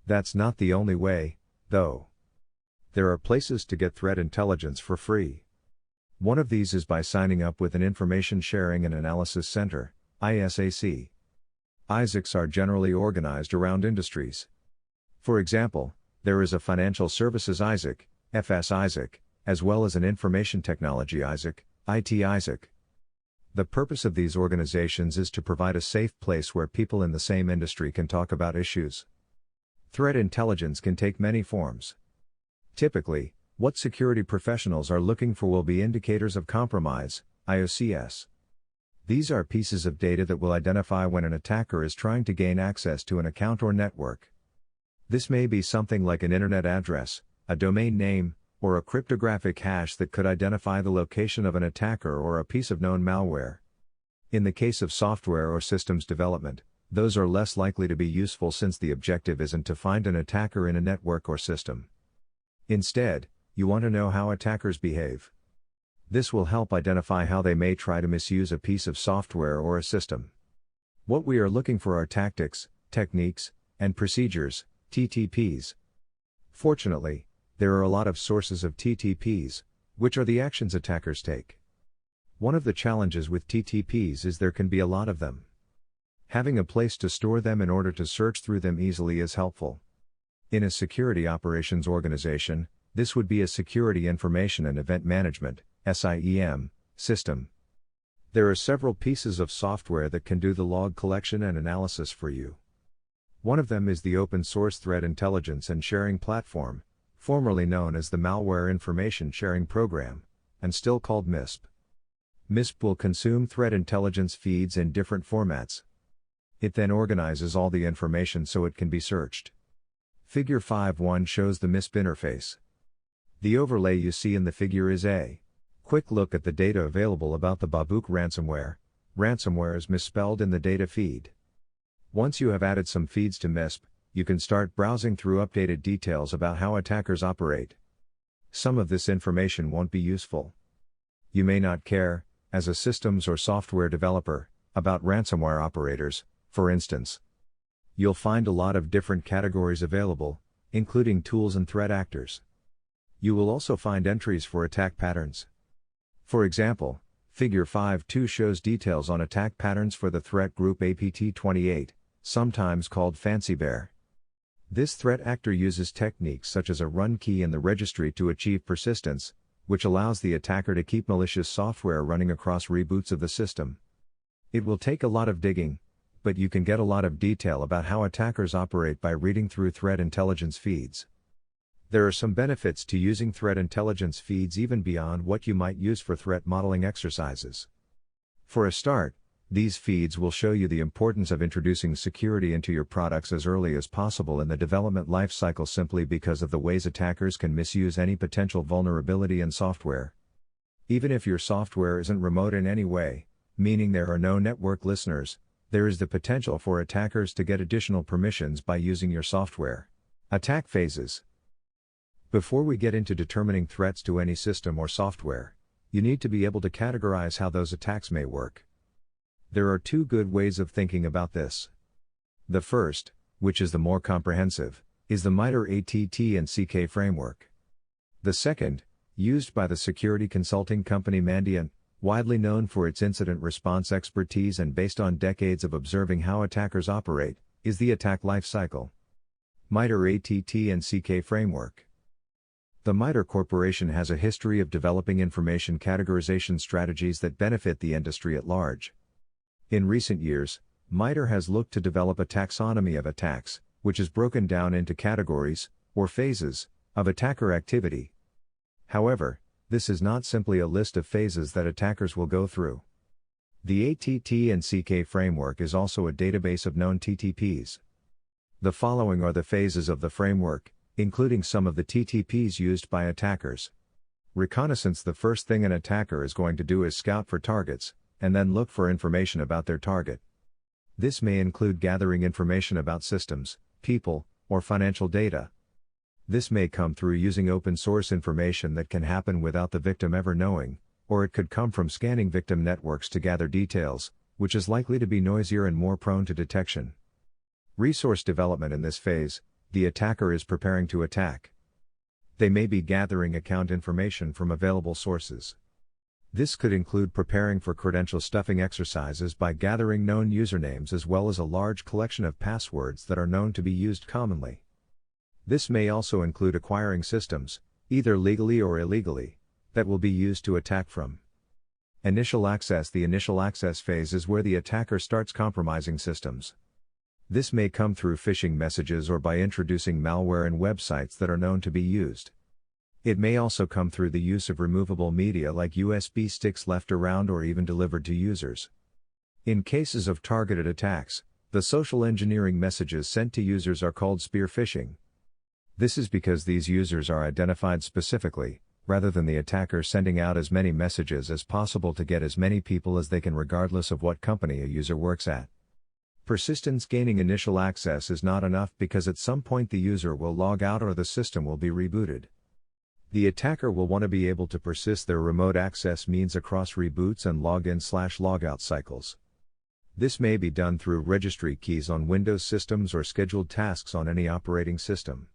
That's not the only way, though. There are places to get threat intelligence for free. One of these is by signing up with an Information Sharing and Analysis Center, ISAC. ISACs are generally organized around industries. For example, there is a Financial Services ISAC, FS ISAC, as well as an Information Technology ISAC, IT ISAC. The purpose of these organizations is to provide a safe place where people in the same industry can talk about issues. Threat intelligence can take many forms. Typically, what security professionals are looking for will be indicators of compromise, IOCs. These are pieces of data that will identify when an attacker is trying to gain access to an account or network. This may be something like an internet address, a domain name, or a cryptographic hash that could identify the location of an attacker or a piece of known malware. In the case of software or systems development, those are less likely to be useful since the objective isn't to find an attacker in a network or system. Instead, you want to know how attackers behave. This will help identify how they may try to misuse a piece of software or a system. What we are looking for are tactics, techniques, and procedures, TTPs. Fortunately, there are a lot of sources of TTPs, which are the actions attackers take. One of the challenges with TTPs is there can be a lot of them. Having a place to store them in order to search through them easily is helpful. In a security operations organization, this would be a Security Information and Event Management (SIEM) system. There are several pieces of software that can do the log collection and analysis for you. One of them is the Open Source Threat Intelligence and Sharing Platform, formerly known as the Malware Information Sharing Program, and still called MISP. MISP will consume threat intelligence feeds in different formats. It then organizes all the information so it can be searched. Figure 5.1 shows the MISP interface. The overlay you see in the figure is a quick look at the data available about the Babook ransomware. Ransomware is misspelled in the data feed. Once you have added some feeds to MISP, you can start browsing through updated details about how attackers operate. Some of this information won't be useful. You may not care, as a systems or software developer, about ransomware operators, for instance. You'll find a lot of different categories available, including tools and threat actors. You will also find entries for attack patterns. For example, Figure 5.2 shows details on attack patterns for the threat group APT28, sometimes called Fancy Bear. This threat actor uses techniques such as a run key in the registry to achieve persistence, which allows the attacker to keep malicious software running across reboots of the system. It will take a lot of digging, but you can get a lot of detail about how attackers operate by reading through threat intelligence feeds. There are some benefits to using threat intelligence feeds even beyond what you might use for threat modeling exercises. For a start, these feeds will show you the importance of introducing security into your products as early as possible in the development lifecycle simply because of the ways attackers can misuse any potential vulnerability in software. Even if your software isn't remote in any way, meaning there are no network listeners, there is the potential for attackers to get additional permissions by using your software. Attack phases. Before we get into determining threats to any system or software, you need to be able to categorize how those attacks may work. There are two good ways of thinking about this. The first, which is the more comprehensive, is the MITRE ATT&CK framework. The second, used by the security consulting company Mandiant, widely known for its incident response expertise and based on decades of observing how attackers operate, is the attack lifecycle. MITRE ATT&CK framework. The MITRE Corporation has a history of developing information categorization strategies that benefit the industry at large. In recent years, MITRE has looked to develop a taxonomy of attacks, which is broken down into categories, or phases, of attacker activity. However, this is not simply a list of phases that attackers will go through. The ATT&CK framework is also a database of known TTPs. The following are the phases of the framework, including some of the TTPs used by attackers. Reconnaissance. The first thing an attacker is going to do is scout for targets, and then look for information about their target. This may include gathering information about systems, people, or financial data. This may come through using open source information that can happen without the victim ever knowing, or it could come from scanning victim networks to gather details, which is likely to be noisier and more prone to detection. Resource development. In this phase, the attacker is preparing to attack. They may be gathering account information from available sources. This could include preparing for credential stuffing exercises by gathering known usernames as well as a large collection of passwords that are known to be used commonly. This may also include acquiring systems, either legally or illegally, that will be used to attack from. Initial access. The initial access phase is where the attacker starts compromising systems. This may come through phishing messages or by introducing malware in websites that are known to be used. It may also come through the use of removable media like USB sticks left around or even delivered to users. In cases of targeted attacks, the social engineering messages sent to users are called spear phishing. This is because these users are identified specifically, rather than the attacker sending out as many messages as possible to get as many people as they can regardless of what company a user works at. Persistence. Gaining initial access is not enough because at some point the user will log out or the system will be rebooted. The attacker will want to be able to persist their remote access means across reboots and login/logout cycles. This may be done through registry keys on Windows systems or scheduled tasks on any operating system.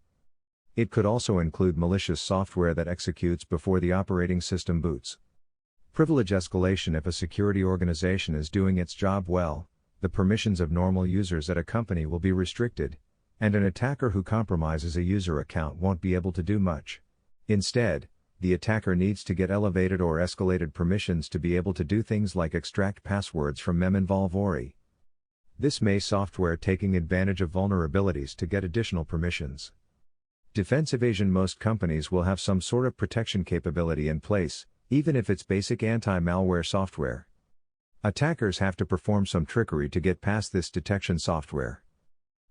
It could also include malicious software that executes before the operating system boots. Privilege escalation. If a security organization is doing its job well, the permissions of normal users at a company will be restricted, and an attacker who compromises a user account won't be able to do much. Instead, the attacker needs to get elevated or escalated permissions to be able to do things like extract passwords from mem-involve-ori. This may software taking advantage of vulnerabilities to get additional permissions. Defense evasion. Most companies will have some sort of protection capability in place, even if it's basic anti-malware software. Attackers have to perform some trickery to get past this detection software.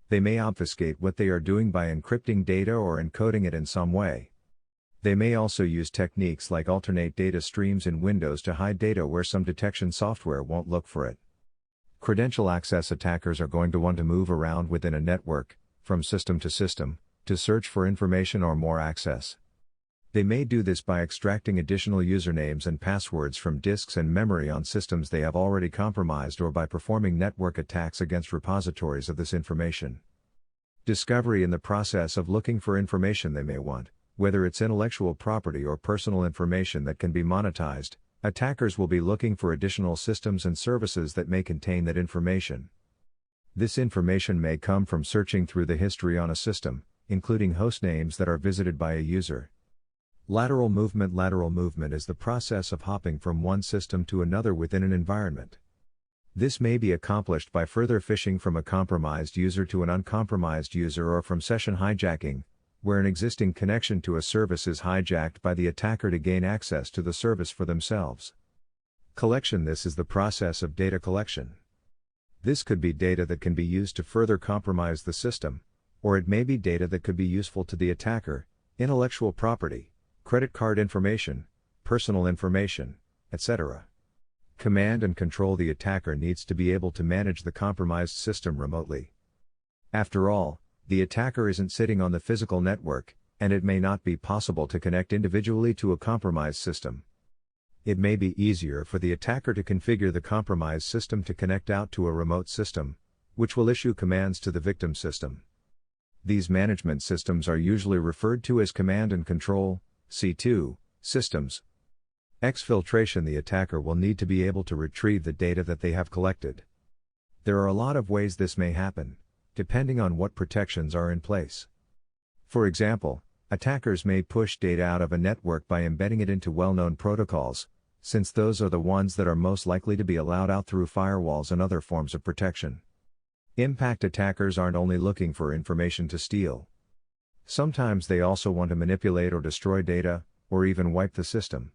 They may obfuscate what they are doing by encrypting data or encoding it in some way. They may also use techniques like alternate data streams in Windows to hide data where some detection software won't look for it. Credential access attackers are going to want to move around within a network, from system, to search for information or more access. They may do this by extracting additional usernames and passwords from disks and memory on systems they have already compromised, or by performing network attacks against repositories of this information. Discovery: in the process of looking for information they may want, whether it's intellectual property or personal information that can be monetized, attackers will be looking for additional systems and services that may contain that information. This information may come from searching through the history on a system, including hostnames that are visited by a user. Lateral movement: lateral movement is the process of hopping from one system to another within an environment. This may be accomplished by further phishing from a compromised user to an uncompromised user, or from session hijacking, where an existing connection to a service is hijacked by the attacker to gain access to the service for themselves. Collection: this is the process of data collection. This could be data that can be used to further compromise the system, or it may be data that could be useful to the attacker, intellectual property, credit card information, personal information, etc. Command and control: the attacker needs to be able to manage the compromised system remotely. After all, the attacker isn't sitting on the physical network, and it may not be possible to connect individually to a compromised system. It may be easier for the attacker to configure the compromised system to connect out to a remote system, which will issue commands to the victim system. These management systems are usually referred to as command and control (C2) systems. Exfiltration: the attacker will need to be able to retrieve the data that they have collected. There are a lot of ways this may happen, depending on what protections are in place. For example, attackers may push data out of a network by embedding it into well-known protocols, since those are the ones that are most likely to be allowed out through firewalls and other forms of protection. Impact: attackers aren't only looking for information to steal. Sometimes they also want to manipulate or destroy data, or even wipe the system.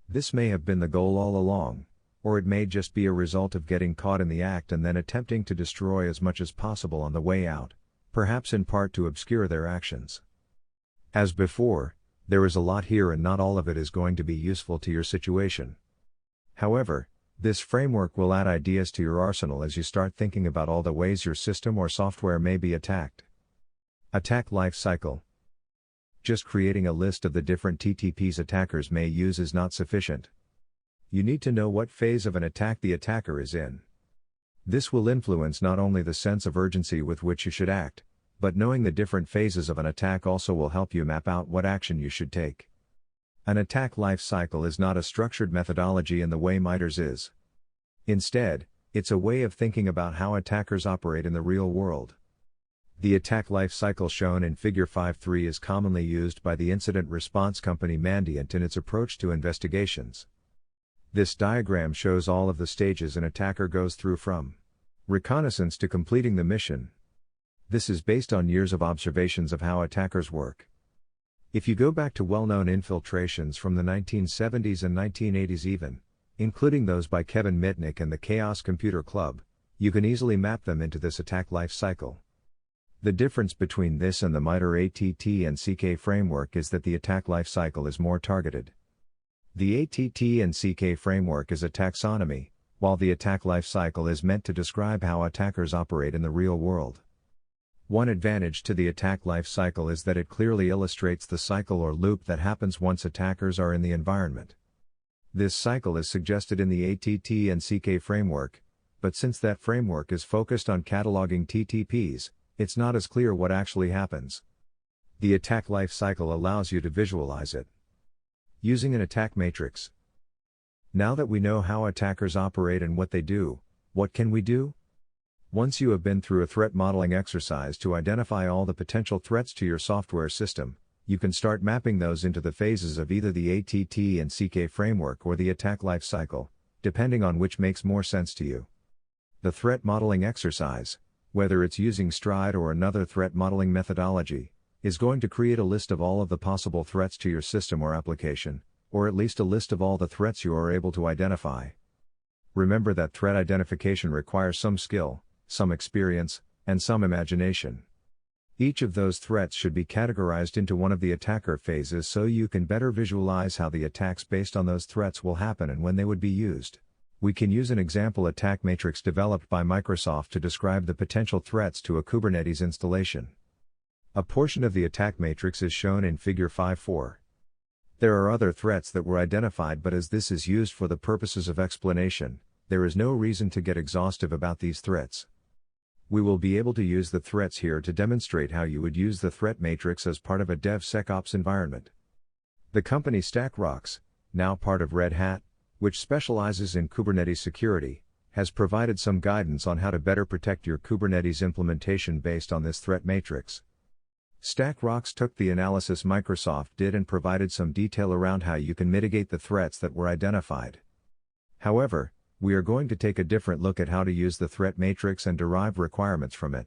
This may have been the goal all along, or it may just be a result of getting caught in the act and then attempting to destroy as much as possible on the way out, perhaps in part to obscure their actions. As before, there is a lot here and not all of it is going to be useful to your situation. However, this framework will add ideas to your arsenal as you start thinking about all the ways your system or software may be attacked. Attack life cycle. Just creating a list of the different TTPs attackers may use is not sufficient. You need to know what phase of an attack the attacker is in. This will influence not only the sense of urgency with which you should act, but knowing the different phases of an attack also will help you map out what action you should take. An attack life cycle is not a structured methodology in the way MITRE is. Instead, it's a way of thinking about how attackers operate in the real world. The attack life cycle shown in Figure 5.3 is commonly used by the incident response company Mandiant in its approach to investigations. This diagram shows all of the stages an attacker goes through, from reconnaissance to completing the mission. This is based on years of observations of how attackers work. If you go back to well-known infiltrations from the 1970s and 1980s even, including those by Kevin Mitnick and the Chaos Computer Club, you can easily map them into this attack life cycle. The difference between this and the MITRE ATT&CK framework is that the attack life cycle is more targeted. The ATT&CK framework is a taxonomy, while the attack life cycle is meant to describe how attackers operate in the real world. One advantage to the attack life cycle is that it clearly illustrates the cycle or loop that happens once attackers are in the environment. This cycle is suggested in the ATT&CK framework, but since that framework is focused on cataloging TTPs, it's not as clear what actually happens. The attack life cycle allows you to visualize it using an attack matrix. Now that we know how attackers operate and what they do, what can we do? Once you have been through a threat modeling exercise to identify all the potential threats to your software system, you can start mapping those into the phases of either the ATT&CK framework or the attack life cycle, depending on which makes more sense to you. The threat modeling exercise, whether it's using STRIDE or another threat modeling methodology, is going to create a list of all of the possible threats to your system or application, or at least a list of all the threats you are able to identify. Remember that threat identification requires some skill, some experience, and some imagination. Each of those threats should be categorized into one of the attacker phases so you can better visualize how the attacks based on those threats will happen and when they would be used. We can use an example attack matrix developed by Microsoft to describe the potential threats to a Kubernetes installation. A portion of the attack matrix is shown in Figure 5.4. There are other threats that were identified, but as this is used for the purposes of explanation, there is no reason to get exhaustive about these threats. We will be able to use the threats here to demonstrate how you would use the threat matrix as part of a DevSecOps environment. The company StackRox, now part of Red Hat, which specializes in Kubernetes security, has provided some guidance on how to better protect your Kubernetes implementation based on this threat matrix. StackRox took the analysis Microsoft did and provided some detail around how you can mitigate the threats that were identified. However, we are going to take a different look at how to use the threat matrix and derive requirements from it.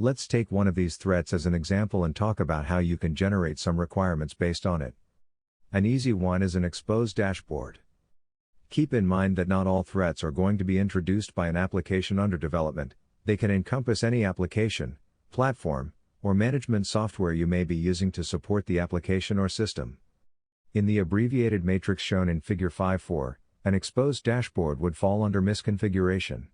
Let's take one of these threats as an example and talk about how you can generate some requirements based on it. An easy one is an exposed dashboard. Keep in mind that not all threats are going to be introduced by an application under development. They can encompass any application, platform, or management software you may be using to support the application or system. In the abbreviated matrix shown in Figure 5.4, an exposed dashboard would fall under misconfiguration.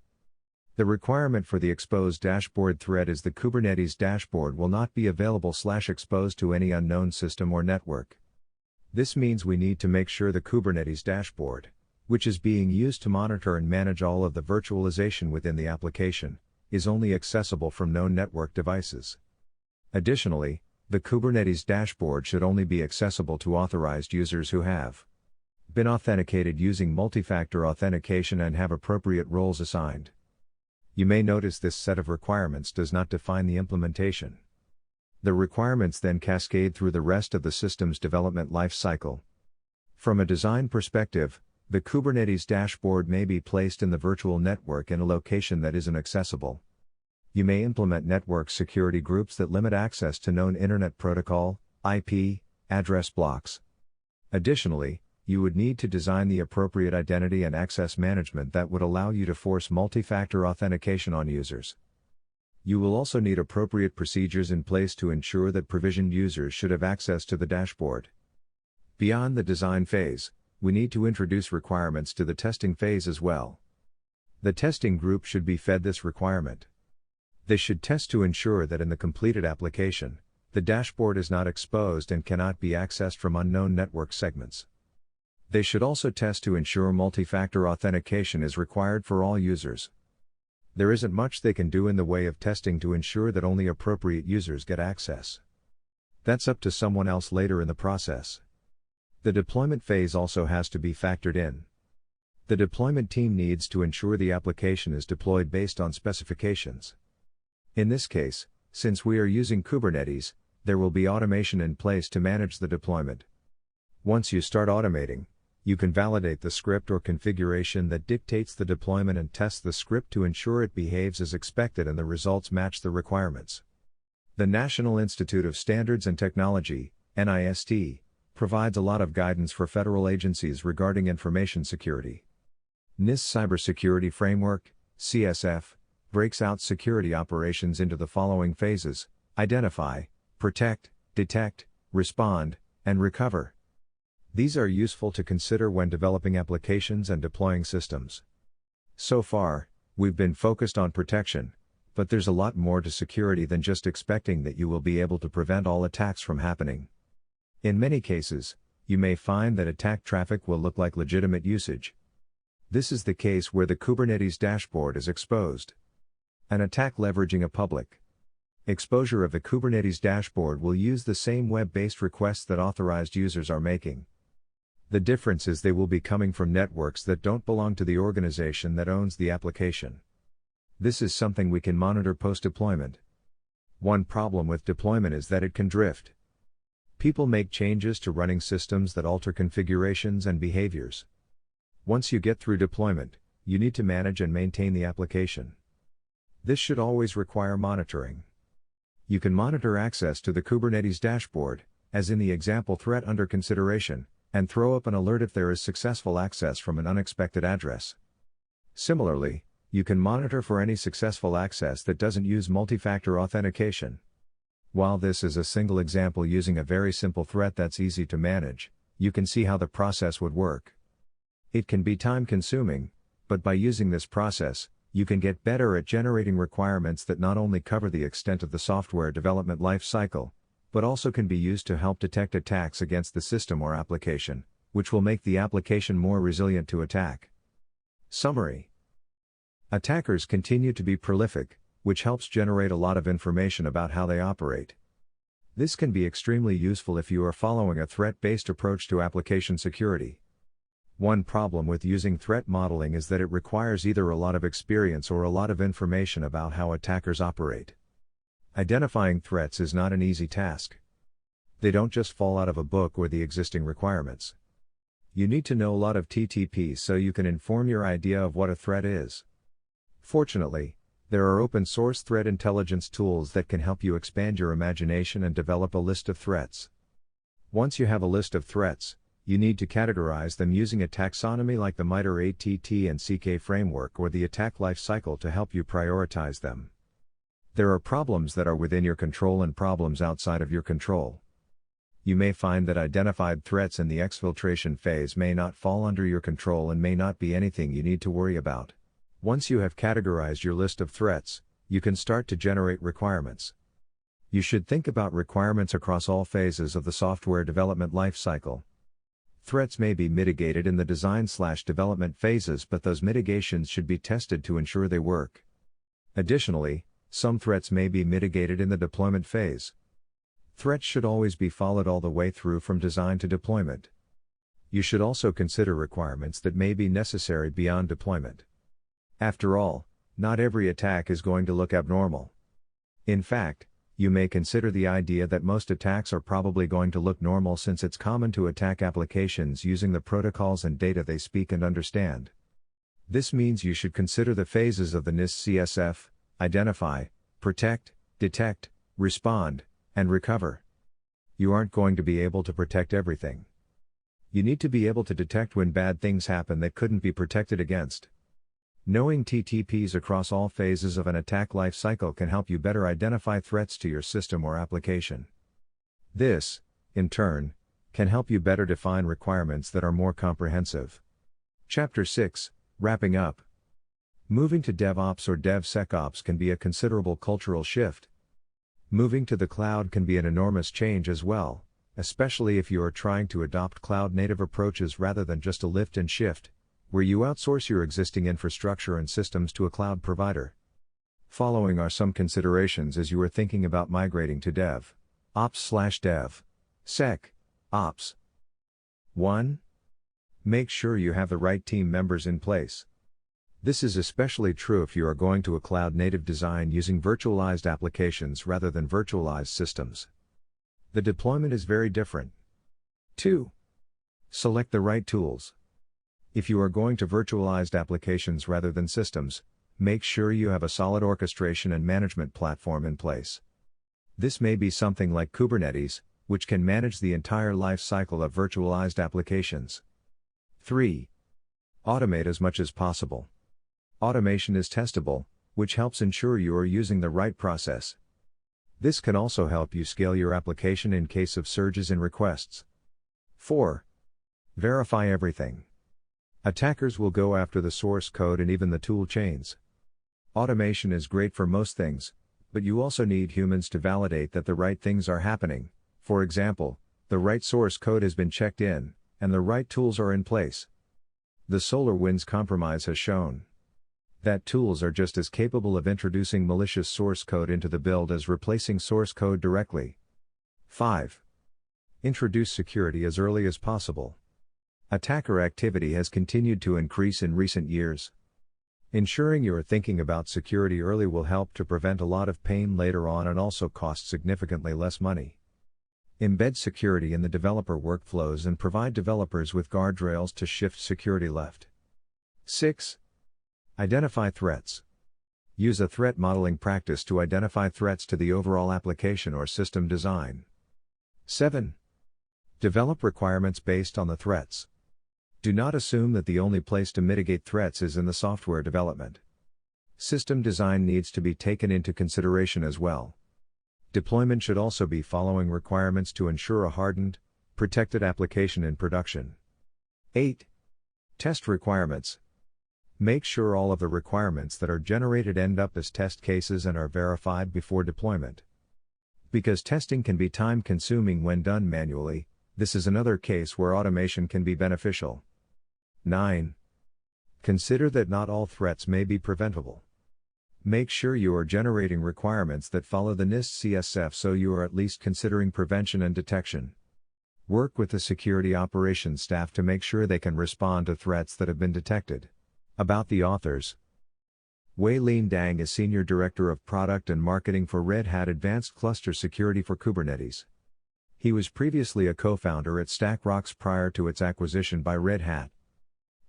The requirement for the exposed dashboard thread is the Kubernetes dashboard will not be available/exposed to any unknown system or network. This means we need to make sure the Kubernetes dashboard, which is being used to monitor and manage all of the virtualization within the application, is only accessible from known network devices. Additionally, the Kubernetes dashboard should only be accessible to authorized users who have been authenticated using multi-factor authentication and have appropriate roles assigned. You may notice this set of requirements does not define the implementation. The requirements then cascade through the rest of the system's development life cycle. From a design perspective, the Kubernetes dashboard may be placed in the virtual network in a location that isn't accessible. You may implement network security groups that limit access to known Internet Protocol, IP, address blocks. Additionally, you would need to design the appropriate identity and access management that would allow you to force multi-factor authentication on users. You will also need appropriate procedures in place to ensure that provisioned users should have access to the dashboard. Beyond the design phase, we need to introduce requirements to the testing phase as well. The testing group should be fed this requirement. They should test to ensure that in the completed application, the dashboard is not exposed and cannot be accessed from unknown network segments. They should also test to ensure multi-factor authentication is required for all users. There isn't much they can do in the way of testing to ensure that only appropriate users get access. That's up to someone else later in the process. The deployment phase also has to be factored in. The deployment team needs to ensure the application is deployed based on specifications. In this case, since we are using Kubernetes, there will be automation in place to manage the deployment. Once you start automating, you can validate the script or configuration that dictates the deployment and test the script to ensure it behaves as expected and the results match the requirements. The National Institute of Standards and Technology, NIST, provides a lot of guidance for federal agencies regarding information security. NIST Cybersecurity Framework, CSF, breaks out security operations into the following phases: identify, protect, detect, respond, and recover. These are useful to consider when developing applications and deploying systems. So far, we've been focused on protection, but there's a lot more to security than just expecting that you will be able to prevent all attacks from happening. In many cases, you may find that attack traffic will look like legitimate usage. This is the case where the Kubernetes dashboard is exposed. An attack leveraging a public exposure of the Kubernetes dashboard will use the same web-based requests that authorized users are making. The difference is they will be coming from networks that don't belong to the organization that owns the application. This is something we can monitor post-deployment. One problem with deployment is that it can drift. People make changes to running systems that alter configurations and behaviors. Once you get through deployment, you need to manage and maintain the application. This should always require monitoring. You can monitor access to the Kubernetes dashboard, as in the example threat under consideration, and throw up an alert if there is successful access from an unexpected address. Similarly, you can monitor for any successful access that doesn't use multi-factor authentication. While this is a single example using a very simple threat that's easy to manage, you can see how the process would work. It can be time-consuming, but by using this process, you can get better at generating requirements that not only cover the extent of the software development life cycle, but also can be used to help detect attacks against the system or application, which will make the application more resilient to attack. Summary: attackers continue to be prolific, which helps generate a lot of information about how they operate. This can be extremely useful if you are following a threat-based approach to application security. One problem with using threat modeling is that it requires either a lot of experience or a lot of information about how attackers operate. Identifying threats is not an easy task. They don't just fall out of a book or the existing requirements. You need to know a lot of TTPs so you can inform your idea of what a threat is. Fortunately, there are open-source threat intelligence tools that can help you expand your imagination and develop a list of threats. Once you have a list of threats, you need to categorize them using a taxonomy like the MITRE ATT&CK framework or the attack life cycle to help you prioritize them. There are problems that are within your control and problems outside of your control. You may find that identified threats in the exfiltration phase may not fall under your control and may not be anything you need to worry about. Once you have categorized your list of threats, you can start to generate requirements. You should think about requirements across all phases of the software development life cycle. Threats may be mitigated in the design/development phases, but those mitigations should be tested to ensure they work. Additionally, some threats may be mitigated in the deployment phase. Threats should always be followed all the way through from design to deployment. You should also consider requirements that may be necessary beyond deployment. After all, not every attack is going to look abnormal. In fact, you may consider the idea that most attacks are probably going to look normal, since it's common to attack applications using the protocols and data they speak and understand. This means you should consider the phases of the NIST-CSF: identify, protect, detect, respond, and recover. You aren't going to be able to protect everything. You need to be able to detect when bad things happen that couldn't be protected against. Knowing TTPs across all phases of an attack life cycle can help you better identify threats to your system or application. This, in turn, can help you better define requirements that are more comprehensive. Chapter 6, Wrapping Up. Moving to DevOps or DevSecOps can be a considerable cultural shift. Moving to the cloud can be an enormous change as well, especially if you are trying to adopt cloud-native approaches rather than just a lift and shift, where you outsource your existing infrastructure and systems to a cloud provider. Following are some considerations as you are thinking about migrating to DevOps/DevSecOps. 1. Make sure you have the right team members in place. This is especially true if you are going to a cloud-native design using virtualized applications rather than virtualized systems. The deployment is very different. 2. Select the right tools. If you are going to virtualized applications rather than systems, make sure you have a solid orchestration and management platform in place. This may be something like Kubernetes, which can manage the entire life cycle of virtualized applications. 3. Automate as much as possible. Automation is testable, which helps ensure you are using the right process. This can also help you scale your application in case of surges in requests. 4. Verify everything. Attackers will go after the source code and even the tool chains. Automation is great for most things, but you also need humans to validate that the right things are happening. For example, the right source code has been checked in, and the right tools are in place. The SolarWinds compromise has shown that tools are just as capable of introducing malicious source code into the build as replacing source code directly. 5. Introduce security as early as possible. Attacker activity has continued to increase in recent years. Ensuring you are thinking about security early will help to prevent a lot of pain later on and also cost significantly less money. Embed security in the developer workflows and provide developers with guardrails to shift security left. 6. Identify threats. Use a threat modeling practice to identify threats to the overall application or system design. 7. Develop requirements based on the threats. Do not assume that the only place to mitigate threats is in the software development. System design needs to be taken into consideration as well. Deployment should also be following requirements to ensure a hardened, protected application in production. 8. Test requirements. Make sure all of the requirements that are generated end up as test cases and are verified before deployment. Because testing can be time-consuming when done manually, this is another case where automation can be beneficial. 9. Consider that not all threats may be preventable. Make sure you are generating requirements that follow the NIST CSF so you are at least considering prevention and detection. Work with the security operations staff to make sure they can respond to threats that have been detected. About the authors. Lien Dang is Senior Director of Product and Marketing for Red Hat Advanced Cluster Security for Kubernetes. He was previously a co-founder at StackRox prior to its acquisition by Red Hat.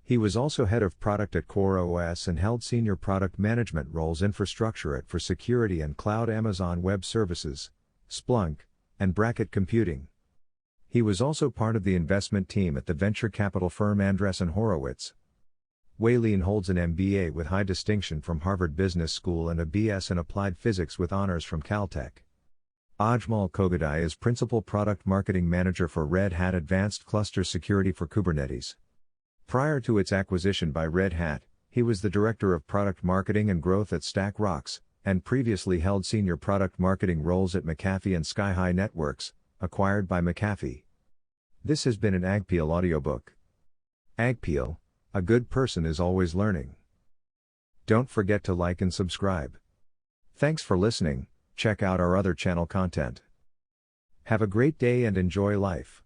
He was also head of product at CoreOS and held senior product management roles infrastructure at for security and cloud Amazon Web Services, Splunk, and Bracket Computing. He was also part of the investment team at the venture capital firm Andreessen Horowitz. Lien holds an MBA with high distinction from Harvard Business School and a BS in Applied Physics with honors from Caltech. Ajmal Kohgadai is Principal Product Marketing Manager for Red Hat Advanced Cluster Security for Kubernetes. Prior to its acquisition by Red Hat, he was the Director of Product Marketing and Growth at StackRox, and previously held senior product marketing roles at McAfee and Sky-High Networks, acquired by McAfee. This has been an AGPIAL audiobook. AGPIAL, a good person is always learning. Don't forget to like and subscribe. Thanks for listening. Check out our other channel content. Have a great day and enjoy life.